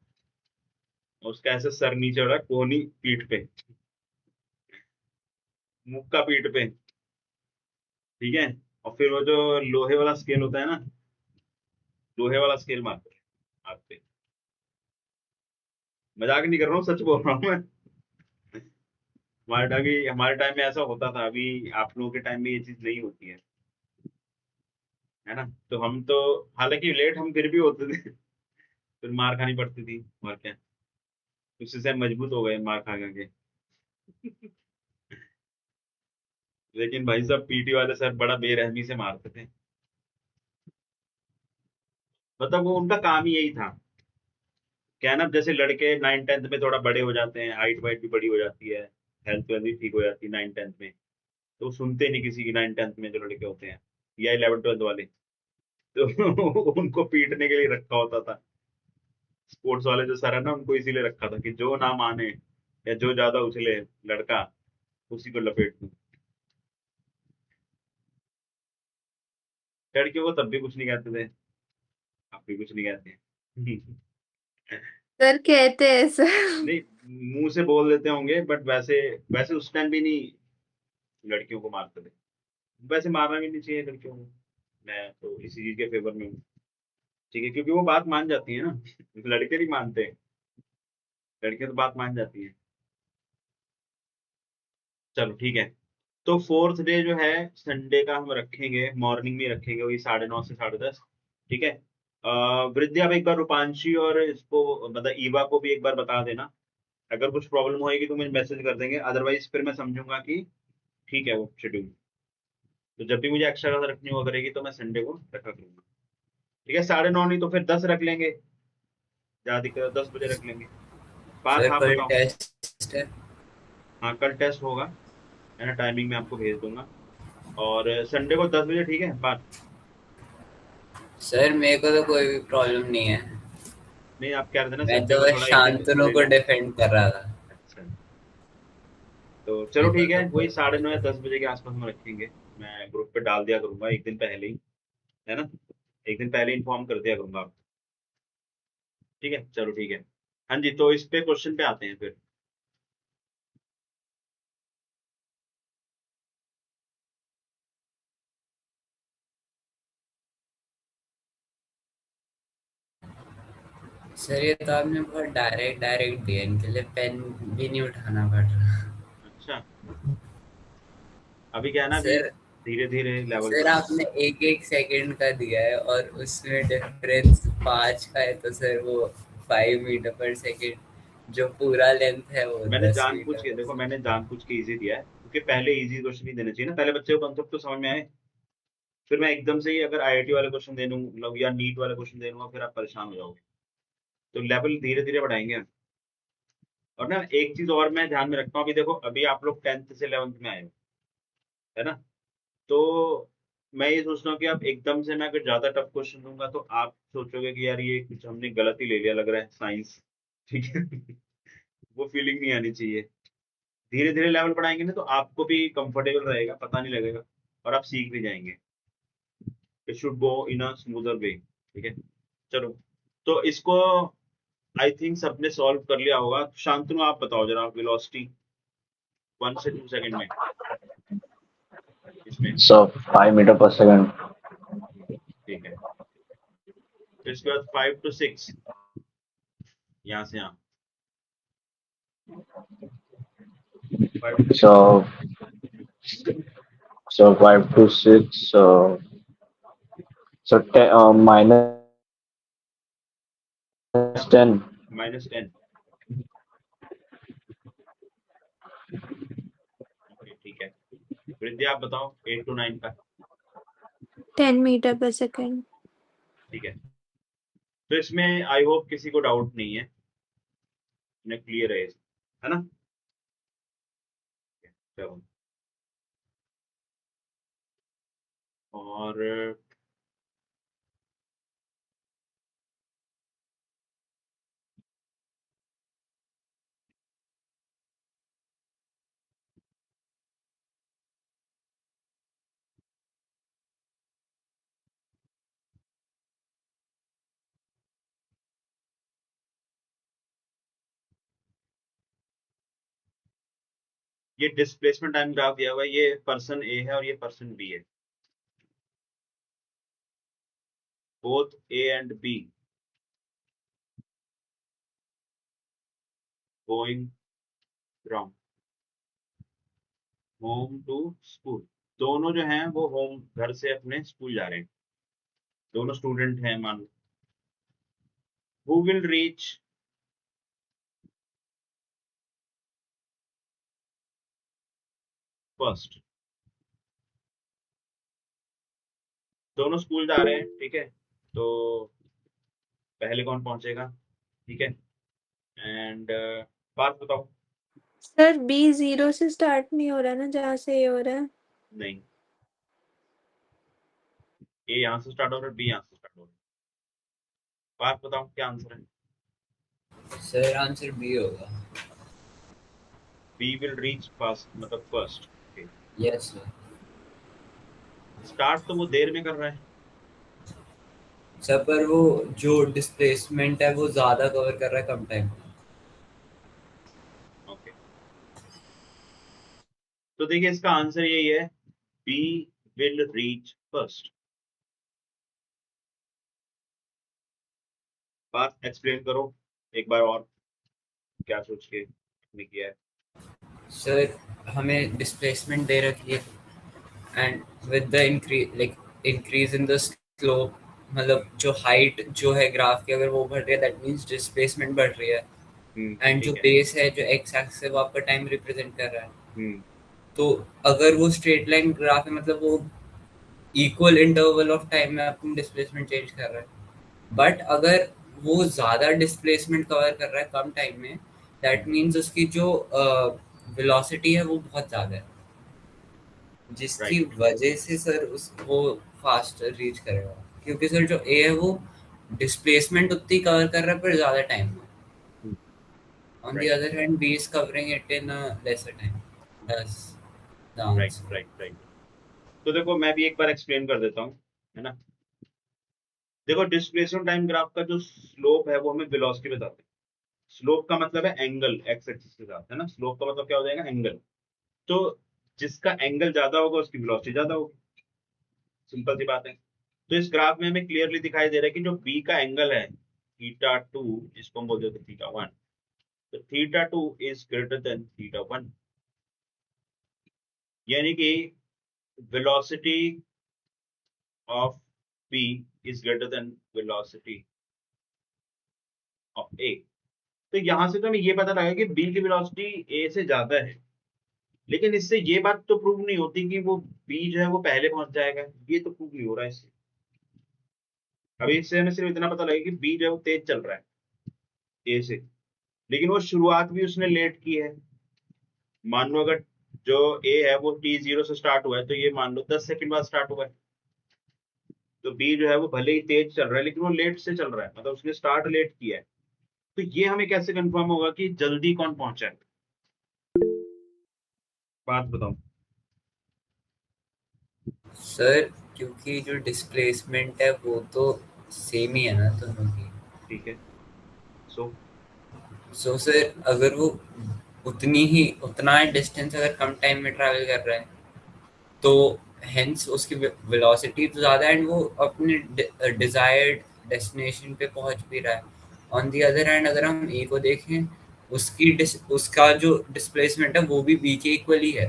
और उसका ऐसे सर नीचे हो रहा है, कोहनी पीठ पे, मुक्का पीठ पे, ठीक है। और फिर वो जो लोहे वाला स्केल होता है ना, लोहे वाला स्केल मारते हैं हाथ पे। मजाक नहीं कर रहा हूँ, सच बोल रहा हूँ मैं। हमारे टाइम में ऐसा होता था। अभी आप लोगों के टाइम में ये चीज नहीं होती है ना? तो हम तो, हालांकि लेट हम फिर भी होते थे। फिर मार खानी पड़ती थी, और क्या। उससे से हम मजबूत हो गए मार खा खा के। लेकिन भाई साहब पीटी वाले सर बड़ा बेरहमी से मारते थे। मतलब वो उनका काम ही यही था। क्या है ना, जैसे लड़के 9th 10th में थोड़ा बड़े हो जाते हैं, हाइट वाइट भी बड़ी हो जाती है, हेल्थ वेल्थ भी ठीक हो जाती है 9th 10th में। तो वो सुनते नहीं किसी की 9th 10th में, जो लड़के होते हैं या 11th 12th वाले। तो उनको पीटने के लिए रखा होता था। स्पोर्ट्स वाले जो सर है ना, उनको इसीलिए रखा था कि जो ना माने या जो ज्यादा उछले लड़का, उसी को लपेट दूं। लड़कियों को तब भी कुछ नहीं कहते थे, अब भी कुछ नहीं कहते हैं। सर कहते हैं सर। नहीं, मुंह से बोल देते होंगे, बट वैसे वैसे उस टाइम भी नहीं लड़कियों को मारते थे। वैसे मारना भी नहीं चाहिए लड़कियों को। मैं तो इसी चीज के फेवर में हूँ, ठीक है, क्योंकि वो बात मान जाती है ना। लड़के नहीं मानते, लड़कियां तो बात मान जाती है। चलो ठीक है। तो फोर्थ डे जो है संडे का, हम रखेंगे मॉर्निंग में रखेंगे, वही 9:30 से 10:30, ठीक है। वृद्धि, आप एक बार रूपांशी और इसको मतलब ईवा को भी एक बार बता देना। अगर कुछ प्रॉब्लम होएगी तो मुझे मैसेज कर देंगे, अदरवाइज फिर मैं समझूंगा कि ठीक है वो शेड्यूल। तो जब भी मुझे एक्स्ट्रा क्लास रखनी हुआ करेगी तो मैं संडे को रखा करूंगा। ठीक है, 9:30 नहीं तो फिर 10 रख लेंगे, ज्यादा दिक्कत है, 10 बजे रख लेंगे। पार्थ सर आप कल बताओ। टेस्ट है। हाँ, कल टेस्ट होगा, है ना, टाइमिंग मैं आपको भेज दूंगा। और संडे को 10 बजे, ठीक है पार्थ? सर मेरे को तो कोई भी प्रॉब्लम नहीं है। नहीं, आप कह रहे थे ना मैं संडे तो को बस थोड़ा एक दिन शांतनु को लेट। डिफेंड कर रहा था। अच्छा, तो चलो मेरे को ठीक है, तो वही कोई 9:30 या दिक्कत 10 बजे के आसपास हम रखेंगे। मैं ग्रुप पे डाल दिया करूंगा एक दिन पहले ही, है ना, एक दिन पहले इन्फॉर्म कर दिया करूंगा आपको। ठीक है, चलो ठीक है। हाँ जी, तो इस पे क्वेश्चन पे आते हैं फिर। नहीं। सर ये तो आपने बहुत डायरेक्ट डायरेक्ट दिया, इनके लिए पेन भी नहीं उठाना पड़ रहा। अच्छा, अभी क्या है ना, अभी सर धीरे धीरे लेवल सर बढ़ा रहे आपने एक एक सेकंड का दिया है और उसमें डिफरेंस 5 का है, तो सर वो 5 मीटर पर सेकंड जो पूरा लेंथ है वो हैं। मैंने 10 मीटर जानबूझ के, पर देखो मैंने सेकंड जानबूझ के इजी दिया है, क्योंकि पहले इजी क्वेश्चन ही देना चाहिए ना, पहले बच्चे को कंसेप्ट तो समझ में आए। फिर मैं एकदम से ही अगर आईआईटी वाले क्वेश्चन दे दूं, मतलब या नीट वाले क्वेश्चन दे दूंगा, फिर आप परेशान हो जाओगे। तो लेवल धीरे धीरे बढ़ाएंगे हम। और ना एक चीज और मैं ध्यान में रखता हूँ, अभी देखो अभी आप लोग 10th से 11th में आए हो, है ना? तो मैं ये सोच रहा हूँ कि अब एकदम से मैं अगर ज्यादा टफ क्वेश्चन दूंगा तो आप सोचोगे कि यार ये कुछ हमने गलत ही ले लिया लग रहा है साइंस, ठीक है। वो फीलिंग नहीं आनी चाहिए। धीरे धीरे लेवल बढ़ाएंगे ना, तो आपको भी कंफर्टेबल रहेगा, पता नहीं लगेगा, और आप सीख भी जाएंगे। It should go in a smoother way, ठीक है। चलो, तो इसको आई थिंक सबने सॉल्व कर लिया होगा। शांतनु आप बताओ जरा, वेलोसिटी 1 से 2 सेकंड में इसमें। सो 5 मीटर पर सेकंड। ठीक है, फिर इसके बाद 5 to 6, यहाँ से यहाँ, 5 to 6। So so 5 to 6, so -10। -10। Okay, ठीक है। विद्या आप बताओ 8 to 9 का। 10 मीटर पर सेकेंड। ठीक है, तो इसमें आई होप किसी को डाउट नहीं है। इन्हें क्लियर है ना? चलो, और ये डिस्प्लेसमेंट टाइम ग्राफ दिया हुआ है, ये पर्सन ए है और ये पर्सन बी है, both A and B going from home to school. दोनों जो हैं वो होम, घर से अपने स्कूल जा रहे हैं, दोनों स्टूडेंट हैं मान लो। Who will reach first? दोनों स्कूल जा रहे हैं, ठीक है, तो पहले कौन पहुंचेगा? ठीक है, एंड बात बताओ। सर बी 0 से स्टार्ट नहीं हो रहा ना, जहाँ से ए हो रहा है। नहीं, ए यहाँ से स्टार्ट हो रहा है, बी यहाँ से स्टार्ट हो रहा है। बात बताओ क्या आंसर है? सर आंसर बी होगा। बी विल रीच फर्स्ट, मतलब फर्स्ट। Yes sir. स्टार्ट तो वो देर में कर रहा है। सर पर वो जो डिस्प्लेसमेंट है वो ज्यादा कवर कर रहा है कम टाइम। ओके, तो देखिए इसका आंसर यही है, बी विल रीच फर्स्ट। बात एक्सप्लेन करो एक बार और, क्या सोच के आपने किया है? सर हमें डिस्प्लेसमेंट दे रखी है and with the increase in the slope, मतलब जो हाइट जो है ग्राफ की अगर वो बढ़ रही है दैट मींस डिस्प्लेसमेंट बढ़ रही है। एंड जो ठीक है। बेस है जो एक्स एक्सिस है वो आपका टाइम रिप्रेजेंट कर रहा है। हम्म तो अगर वो स्ट्रेट लाइन ग्राफ है मतलब वो इक्वल इंटरवल ऑफ टाइम में अपनी डिस्प्लेसमेंट चेंज कर रहा है। बट अगर वो ज़्यादा डिस्प्लेसमेंट कवर कर रहा है कम टाइम में दैट मीन्स उसकी जो वेलोसिटी है वो बहुत ज़्यादा है, जिसकी राइट वजह से सर उस वो फास्ट रीच करेगा। क्योंकि सर जो ए है वो डिस्प्लेसमेंट उतनी कवर कर रहा है पर ज़्यादा टाइम में। On the right other hand B is covering it in lesser time. That's the right answer. Right right. तो देखो मैं भी एक बार एक्सप्लेन कर देता हूँ, है ना? देखो डिस्प्लेसमेंट टाइम ग्राफ का जो स्लोप है वो हमें वेलोसिटी बताते हैं। स्लोप का मतलब है एंगल, एक्स एक्सिस के साथ, है ना? स्लोप का मतलब क्या हो जाएगा? एंगल। तो जिसका एंगल ज्यादा होगा उसकी वेलोसिटी ज्यादा होगी, सिंपल सी बात है। तो इस ग्राफ में हमें क्लियरली दिखाई दे रहा है कि जो बी का एंगल है थीटा टू, जिसको हम बोलते थे थीटा वन, तो theta two is greater than theta one, यानी कि velocity of B is greater than velocity of A. तो यहां से तो हमें ये पता लगा कि बी की वेलोसिटी ए से ज्यादा है, लेकिन इससे ये बात तो प्रूव नहीं होती कि वो बी जो है वो पहले पहुंच जाएगा, ये तो प्रूव नहीं हो रहा है इससे। अभी इससे हमें सिर्फ इतना पता लगा कि बी जो है वो तेज चल रहा है ए से, लेकिन वो शुरुआत भी उसने लेट की है। मान लो अगर जो ए है वो t0 से स्टार्ट हुआ है, तो ये मान लो 10 सेकंड बाद स्टार्ट हुआ है, तो बी जो है वो भले ही तेज चल रहा है लेकिन वो लेट से चल रहा है, मतलब उसने स्टार्ट लेट किया है। तो ये हमें कैसे कंफर्म होगा कि जल्दी कौन पहुंचा है? बात बताओ। सर क्योंकि जो डिस्प्लेसमेंट है वो तो सेम ही है ना दोनों की। ठीक है, सो सो सर अगर वो उतना डिस्टेंस अगर कम टाइम में ट्रैवल कर रहा है तो हेंस उसकी वेलोसिटी तो ज़्यादा है एंड वो अपने डिजायर्ड डेस्टिनेशन पे पहुंच भी रहा है। ऑन द अदर हैंड अगर हम ए को देखें उसका जो डिस्प्लेसमेंट है वो भी बी के इक्वल ही है,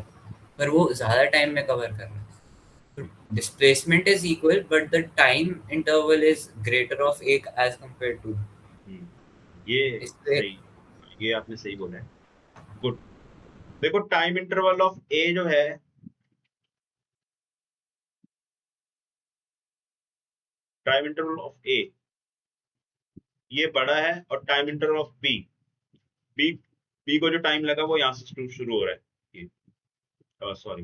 पर वो ज़्यादा टाइम में कवर कर रहा है। Displacement is equal, but the time interval is greater of एक as compared to। ये इससे सही, ये आपने सही बोला है, गुड। देखो टाइम इंटरवल ऑफ ए जो है, टाइम इंटरवल ऑफ ए ये बड़ा है, और time interval of B B B को जो टाइम लगा वो यहाँ से शुरू हो रहा है, ये सॉरी,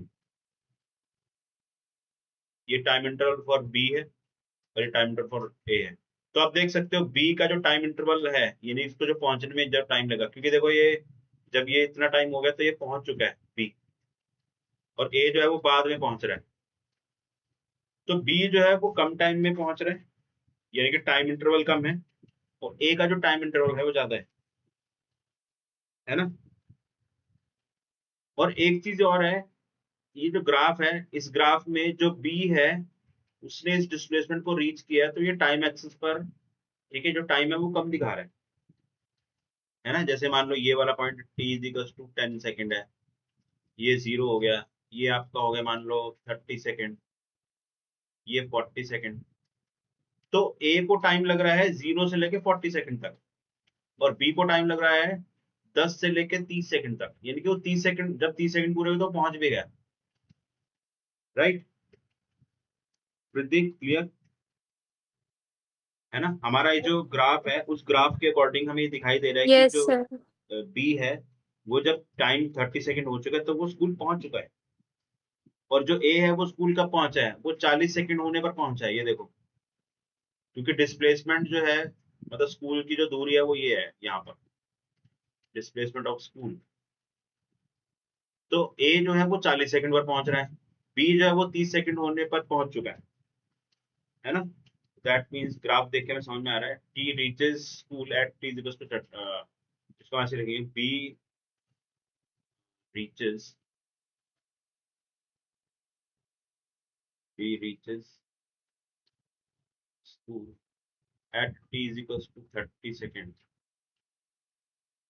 ये टाइम इंटरवल फॉर बी है और ये टाइम इंटरवल फॉर ए है। तो आप देख सकते हो बी का जो टाइम इंटरवल है, यानी इसको जो पहुंचने में जब टाइम लगा, क्योंकि देखो ये जब ये इतना टाइम हो गया तो ये पहुंच चुका है बी, और ए जो है वो बाद में पहुंच रहा है। तो बी जो है वो कम टाइम में पहुंच रहा है, यानी कि टाइम इंटरवल कम है, और ए का जो टाइम इंटरवल है वो ज्यादा है ना। और एक चीज और है, ये जो ग्राफ है, इस ग्राफ में जो बी है उसने इस डिस्प्लेसमेंट को रीच किया है, तो ये टाइम एक्सिस पर, ठीक है, जो टाइम है वो कम दिखा रहा है ना। जैसे मान लो ये वाला point t is to 10 second है, ये 0 हो गया, ये आपका हो गया मान लो 30 सेकेंड, ये 40 सेकेंड। तो ए को टाइम लग रहा है 0 से लेके 40 सेकेंड तक, और बी को टाइम लग रहा है 10 से लेके 30 सेकेंड तक, यानी कि वो 30 सेकेंड, जब 30 सेकेंड पूरे हुए तो पहुंच भी गया। राइट वृद्धि, क्लियर है ना। हमारा ये जो ग्राफ है उस ग्राफ के अकॉर्डिंग हमें दिखाई दे रहा है कि यस जो सर। बी है वो जब टाइम 30 सेकेंड हो चुका है तो वो स्कूल पहुंच चुका है, और जो ए है वो स्कूल कब पहुंचा है, वो 40 सेकेंड होने पर पहुंचा है, ये देखो। क्योंकि डिस्प्लेसमेंट जो है, मतलब स्कूल की जो दूरी है वो ये है यहाँ पर, डिस्प्लेसमेंट ऑफ स्कूल। तो ए जो है वो 40 सेकेंड पर पहुंच रहा है, बी जो है वो 30 सेकेंड होने पर पहुंच चुका है ना। दैट मीन्स ग्राफ देख के हमें समझ में आ रहा है, T reaches school at T is two, इसको ऐसे लिखेंगे, B reaches, B reaches school at t is equals to 30 seconds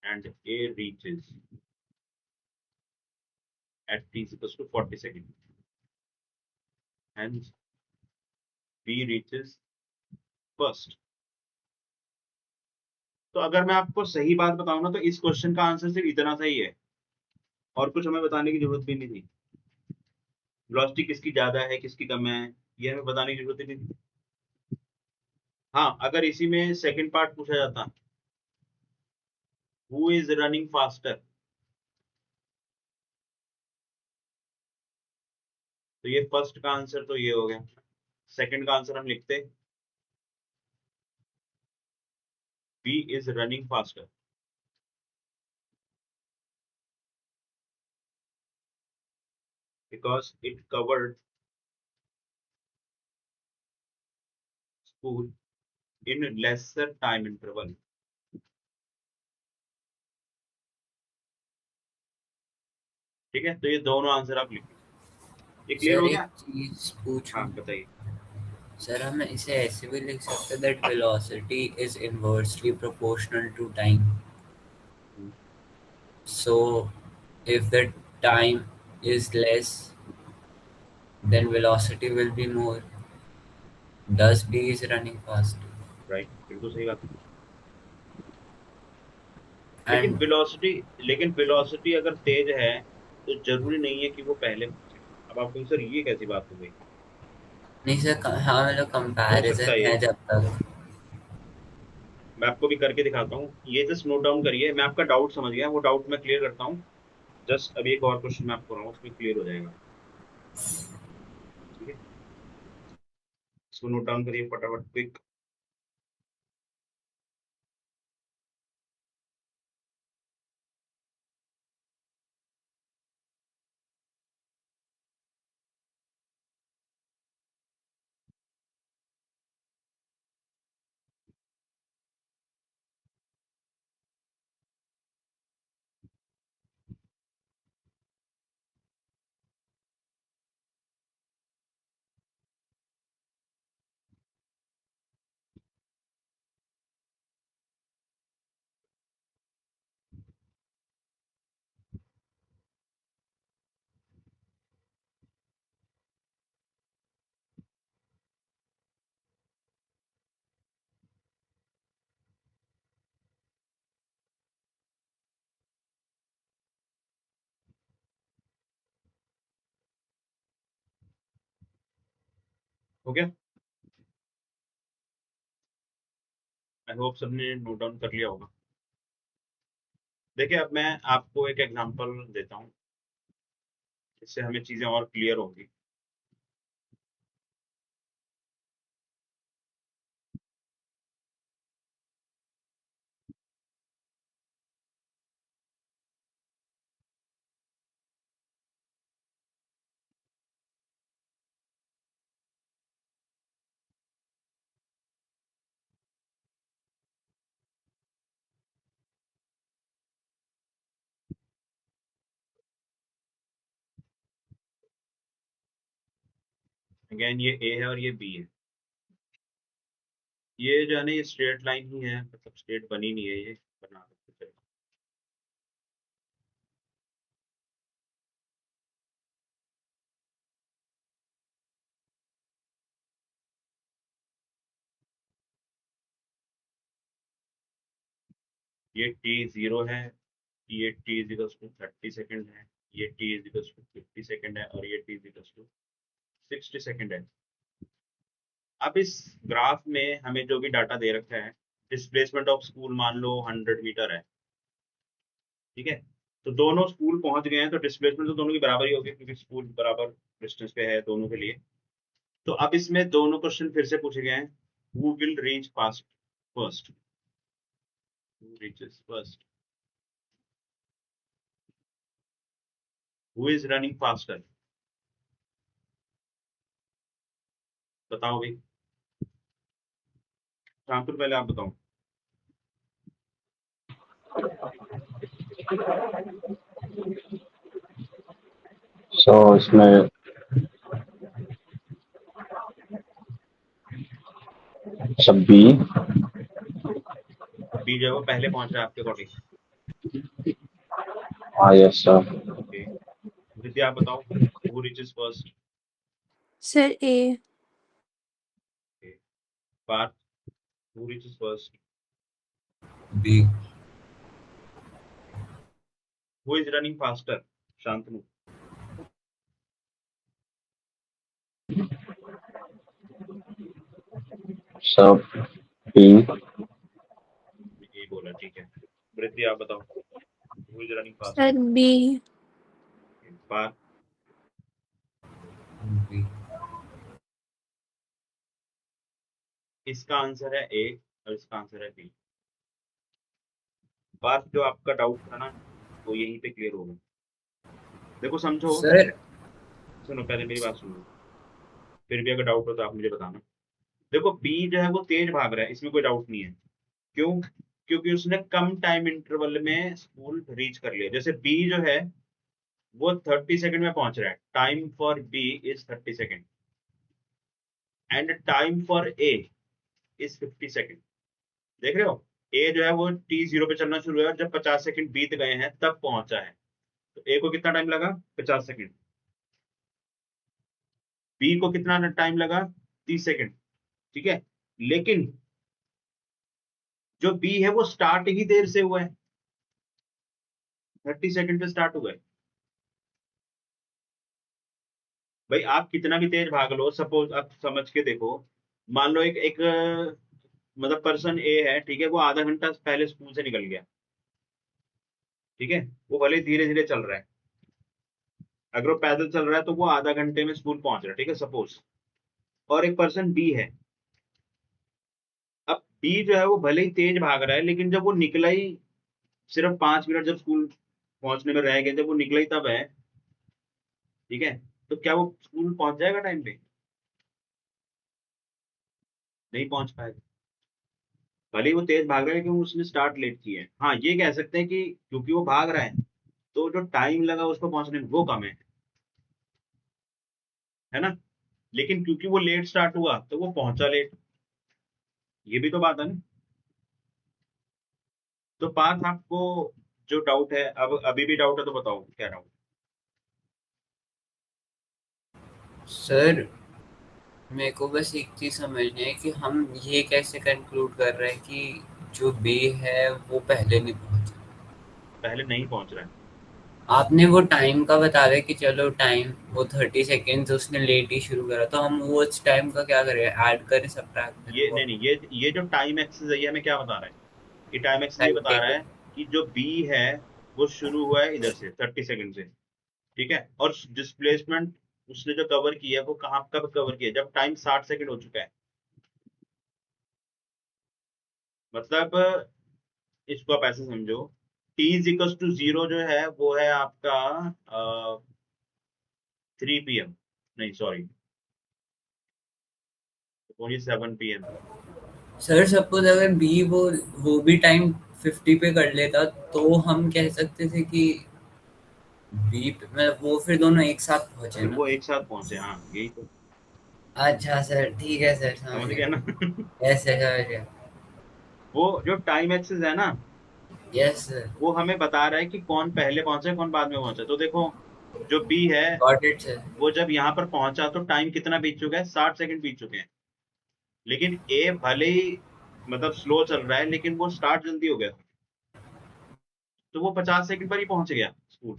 and A reaches at t is equals to 40 seconds. Hence, B reaches first. तो अगर मैं आपको सही बात बताऊं ना, तो इस क्वेश्चन का आंसर सिर्फ इतना सही है, और कुछ हमें बताने की जरूरत भी नहीं थी। वेलोसिटी किसकी ज्यादा है किसकी कम है, ये हमें बताने की जरूरत ही नहीं थी। हाँ, अगर इसी में सेकंड पार्ट पूछा जाता, हु इज रनिंग फास्टर, तो ये फर्स्ट का आंसर तो ये हो गया, सेकंड का आंसर हम लिखते B is running faster, because it covered school in lesser time interval। ठीक है, तो ये दोनों आंसर आप लिखिए। ये क्लियर सर हो एक गया। चीज पूछूं, हाँ बताइए। सर हम इसे ऐसे भी लिख सकते हैं that velocity is inversely proportional to time, so if the time is less then velocity will be more, thus B is running fast। Right, बिल्कुल सही बात है। लेकिन and वेलोसिटी लेकिन वेलोसिटी अगर तेज है तो जरूरी नहीं है कि वो पहले पहुंचे। अब आप कहें सर ये कैसी बात हो गई, नहीं सर, हाँ मतलब हो सकता कंपैरिजन है है ये। जब तक। मैं आपको भी करके दिखाता हूँ, ये जस्ट नोट डाउन करिए। मैं आपका डाउट समझ गया, वो डाउट मैं क्लियर करता हूँ। जस्ट अभी एक और क्वेश्चन मैं आपको रहा हूँ, उसमें क्लियर हो जाएगा। ठीक है, इसको नोट डाउन करिए फटाफट क्विक। हो गया, आई होप सबने नोट डाउन कर लिया होगा। देखिए अब मैं आपको एक एग्जांपल देता हूँ, इससे हमें चीजें और क्लियर होंगी। अगेन ये ए है और ये बी है। ये जो है ना, ये स्ट्रेट लाइन ही है, मतलब स्ट्रेट बनी नहीं है, ये बना सकते हैं। ये t0 है, ये t is equal to 30 second है, ये t is equal to 50 second है, और ये t is equal to 60 second है। अब इस ग्राफ में हमें जो भी डाटा दे रखा है, डिस्प्लेसमेंट ऑफ स्कूल मान लो 100 मीटर है, ठीक है। तो दोनों स्कूल पहुंच गए हैं, तो डिस्प्लेसमेंट तो दोनों की बराबर ही होगी, क्योंकि स्कूल बराबर डिस्टेंस पे है दोनों के लिए। तो अब इसमें दोनों क्वेश्चन फिर से पूछे गए हैं, who will reach fast first, who reaches first, who is running faster, बताओ भाई। शांतुल पहले आप बताओ। इसमें सब बी। बी जो है वो पहले पहुंच रहा है आपके अकॉर्डिंग। हाँ यस सर। ओके, विद्या आप बताओ, who reaches first. Sir A. Parth, who reaches first. B. Who is running faster, Shantanu. सब बी। ये बोला, ठीक है। वृद्धि आप बताओ, who is running faster. Sir B. Parth, B. इसका आंसर है ए और इसका आंसर है बी। पार्थ, जो आपका डाउट था ना, वो यहीं पे क्लियर होगा। देखो समझो, सर सुनो पहले मेरी बात सुनो, फिर भी अगर डाउट हो तो आप मुझे बताना। देखो बी जो है वो तेज भाग रहा है, इसमें कोई डाउट नहीं है। क्यों? क्योंकि उसने कम टाइम इंटरवल में स्कूल रीच कर लिया। जैसे बी जो है वो 30 सेकंड में पहुंच रहा है, time for B is 30 second and time for A is 50 second. देख रहे हो, ए जो है वो t0 पे चलना शुरू है और जब 50 सेकंड बीत गए हैं तब पहुंचा है। तो ए को कितना टाइम लगा? 50 सेकंड। बी को कितना टाइम लगा? 30 सेकंड, ठीक है। लेकिन जो बी है वो स्टार्ट ही देर से हुआ है, 30 सेकंड पे स्टार्ट हुआ है। भाई आप कितना भी तेज भाग लो, सपोज आप समझ के देखो, मान लो एक एक मतलब पर्सन ए है, ठीक है, वो आधा घंटा पहले स्कूल से निकल गया, ठीक है, वो भले धीरे धीरे चल रहा है। अगर वो पैदल चल रहा है तो वो आधा घंटे में स्कूल पहुंच रहा है, ठीक है सपोज। और एक पर्सन बी है, अब बी जो है वो भले ही तेज भाग रहा है, लेकिन जब वो निकला ही सिर्फ 5 मिनट, जब स्कूल पहुंचने में रह गए, जब वो निकला ही तब है, ठीक है। तो क्या वो स्कूल पहुंच जाएगा टाइम पे? नहीं पहुंच पाएगा। भले ही वो तेज भाग रहा है, क्योंकि उसने स्टार्ट लेट की है। हाँ ये कह सकते हैं कि क्योंकि वो भाग रहा है तो जो टाइम लगा उसको पहुंचने में वो कम है ना। लेकिन क्योंकि वो लेट स्टार्ट हुआ तो वो पहुंचा लेट, ये भी तो बात है ना। तो पार्थ आपको जो डाउट है, अब अभी भी डाउट है तो बताओ क्या डाउट। सर मेरे को बस एक चीज समझनी है कि हम ये कैसे कंक्लूड कर रहे हैं कि जो बी है वो पहले नहीं पहुंचा। पहले नहीं पहुंच रहा है। आपने वो टाइम का बता रहे कि चलो टाइम वो 30 सेकेंड्स उसने लेट ही शुरू करा, तो हम वो उस टाइम का क्या करें, ऐड करें सब्ट्रैक्ट ये करें? नहीं नहीं, ये जो टाइम एक्सेस है ये हमें क्या बता रहा है कि टाइम एक्सेस ये टाइम बता रहा टेबल। है कि जो बी है वो शुरू हुआ है इधर से 30 सेकंड से, ठीक है, और डिस्प्लेसमेंट उसने जो कवर किया है वो कहाँ कब कवर किया, जब टाइम 60 सेकंड हो चुका है। मतलब इसको आप ऐसे समझो, t इज इक्वल टू 0 जो है वो है आपका 3 PM, नहीं sorry, only 7 PM। Sir suppose अगर बी वो भी टाइम 50 पे कर लेता तो हम कह सकते थे कि बी मतलब वो फिर दोनों एक साथ पहुंचे फिर ना। वो एक साथ पहुंचे, हाँ यही तो, अच्छा सर ठीक है सर समझ समझ गया गया। ना। यस सर समझ गया। वो जो टाइम एक्सिस है ना, यस सर वो हमें बता रहा है कि कौन पहले पहुंचा कौन बाद में पहुंचा। तो देखो जो बी है गॉट इट सर। वो जब यहाँ पर पहुंचा तो टाइम कितना बीत चुका है, 60 सेकंड बीत चुके हैं। लेकिन ए भले ही मतलब स्लो चल रहा है लेकिन वो स्टार्ट जल्दी हो गया, तो वो 50 सेकंड पर ही पहुंच गया स्कूल,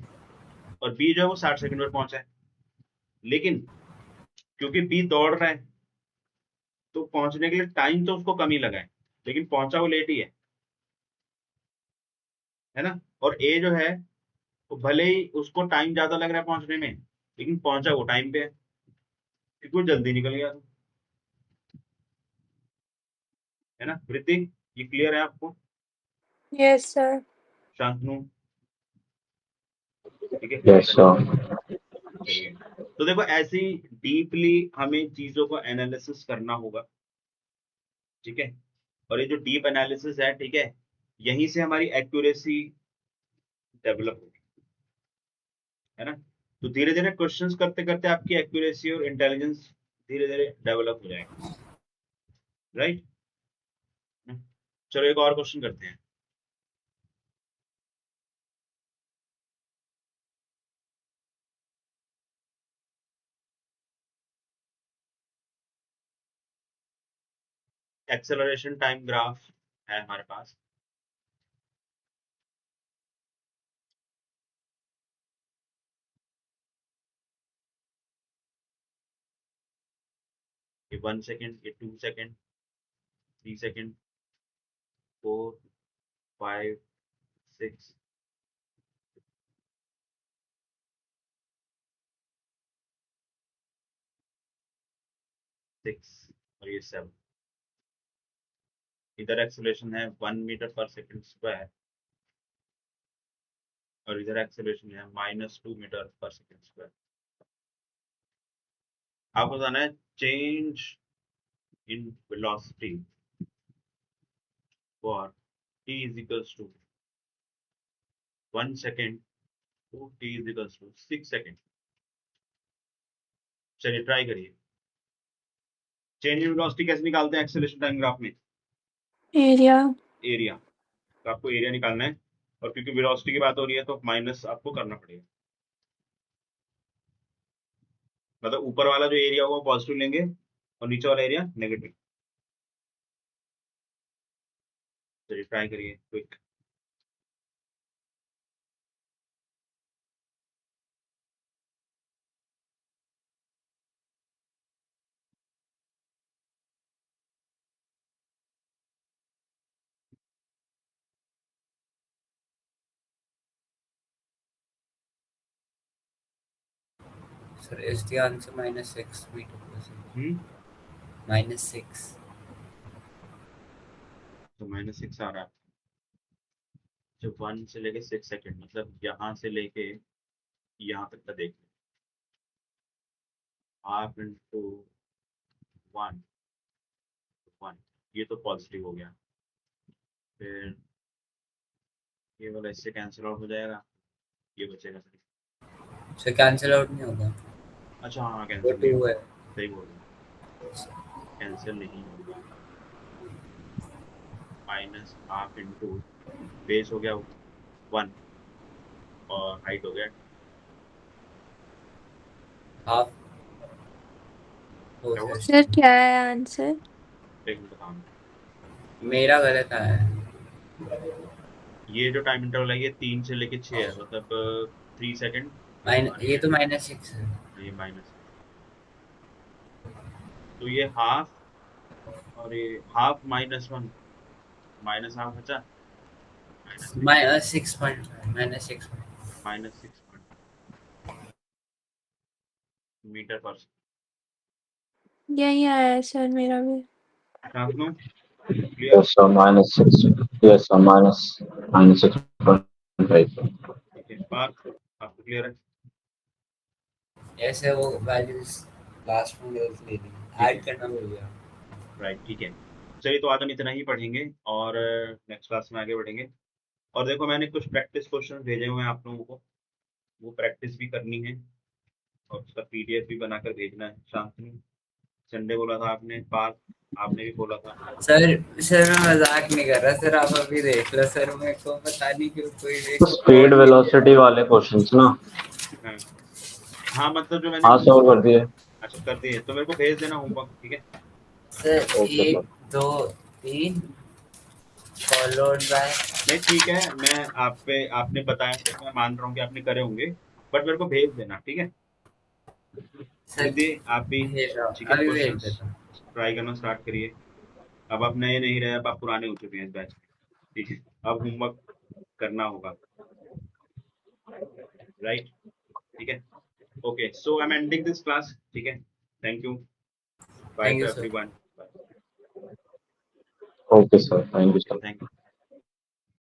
और बी जो है वो 60 सेकंड पर पहुंचा है। लेकिन क्योंकि बी दौड़ रहा है तो पहुंचने के लिए टाइम तो उसको कम ही लगा है, लेकिन पहुंचा वो लेट ही है ना। और ए जो है वो भले ही उसको टाइम ज्यादा लग रहा है पहुंचने में, लेकिन पहुंचा वो टाइम पे है क्योंकि वो जल्दी निकल गया था, है ना। वृद्धि, ये क्लियर है आपको? Yes sir. शांतनु, ठीक है, यस सर। चलिए। तो देखो ऐसी डीपली हमें चीजों को एनालिसिस करना होगा, ठीक है। और ये जो डीप एनालिसिस है, ठीक है, यहीं से हमारी एक्यूरेसी डेवलप होगी, है ना। तो धीरे धीरे क्वेश्चंस करते करते आपकी एक्यूरेसी और इंटेलिजेंस धीरे धीरे डेवलप हो जाएगा, राइट। चलो एक और क्वेश्चन करते हैं। एक्सेलरेशन टाइम ग्राफ है हमारे पास, ये 1 सेकेंड, ये 2 सेकेंड, 3 सेकेंड, 4, 5, 6, 6 और ये 7। इधर एक्सेलरेशन है 1 मीटर पर सेकेंड स्क्वायर, और इधर एक्सेलरेशन है -2 मीटर पर सेकेंड स्क्वायर। आपको बताना है change in velocity for t is equals to 1 second to t is equals to 6 second. चलिए ट्राई करिए। चेंज इन वेलोसिटी कैसे निकालते हैं एक्सेलरेशन टाइम ग्राफ में? एरिया। एरिया, तो आपको एरिया निकालना है, और क्योंकि वेलोसिटी की बात हो रही है तो माइनस आपको करना पड़ेगा। मतलब ऊपर वाला जो एरिया होगा पॉजिटिव लेंगे और नीचे वाला एरिया नेगेटिव। चलिए ट्राई करिए quick. Sir is the answer -6 meter per second? -6। तो -6 आ रहा है। जब 1 से लेके 6 सेकेंड, मतलब यहाँ से लेके यहाँ तक का देख, हाफ इंटू 1, 1, ये तो पॉजिटिव हो गया। फिर ये वाला इससे कैंसिल आउट हो जाएगा, ये बचेगा सिर्फ। सर कैंसिल आउट नहीं होगा, अच्छा हाँ वो कैंसिल नहीं 2 होगा, है। सही बोल रहे हैं, कैंसिल नहीं होगा। माइनस हाफ इंटू बेस हो गया 1 और हाइट हो गया, हाफ हो क्या हुआ? सर। सर क्या है आंसर? एक मिनट बताऊँ। मेरा गलत आया है। ये जो टाइम इंटरवल है ये 3 से लेके 6 है, मतलब 3 सेकेंड और ये तो -6 है। ये माइनस, तो ये हाफ और ये हाफ -1, माइनस हाफ बचा, -6.5 -6. -6 मीटर पर यही आया है सर मेरा भी। Shantanu clear? Yes, sir. -6. Yes, sir. -6.5. ठीक है, पार्थ आपको क्लियर है? ऐसे वो वैल्यूज लास्ट में ले ली, ऐड करना भूल गया। राइट, ठीक है। चलिए, तो आज हम इतना ही पढ़ेंगे और नेक्स्ट क्लास में आगे बढ़ेंगे। और देखो, मैंने कुछ प्रैक्टिस क्वेश्चन भेजे हुए हैं आप लोगों को, वो प्रैक्टिस भी करनी है और उसका पीडीएफ भी बनाकर भेजना है। शांतनु, संडे बोला था आपने, पार्थ आपने भी बोला था। सर मैं मजाक नहीं कर रहा सर, आप अभी देख लो सर, मेरे को पता नहीं क्यों कोई तो स्पीड वेलोसिटी वाले क्वेश्चंस ना? हाँ, मतलब जो मैंने हाँ सॉल्व कर दिए। अच्छा कर दिए, तो मेरे को भेज देना होमवर्क, ठीक है? Sir okay 1 sir. 2 3 followed by. नहीं, ठीक है, मैं आपने बताया तो मैं मान रहा हूँ कि आपने करे होंगे, बट मेरे को भेज देना, ठीक है? सर रिद्धि, आप भी भेज रहा हूँ, ठीक है, अभी भेज क्वेश्चंस देता हूँ। ट्राई करना स्टार्ट करिए। अब आप नए नहीं रहे, अब आप पुराने हो चुके हैं इस बैच में, ठीक है? अब होमवर्क करना होगा, राइट? ठीक है, okay, so I am ending this class, ठीक है? Thank you, bye thank to you sir. Everyone. Okay sir, thank you sir. Thank you.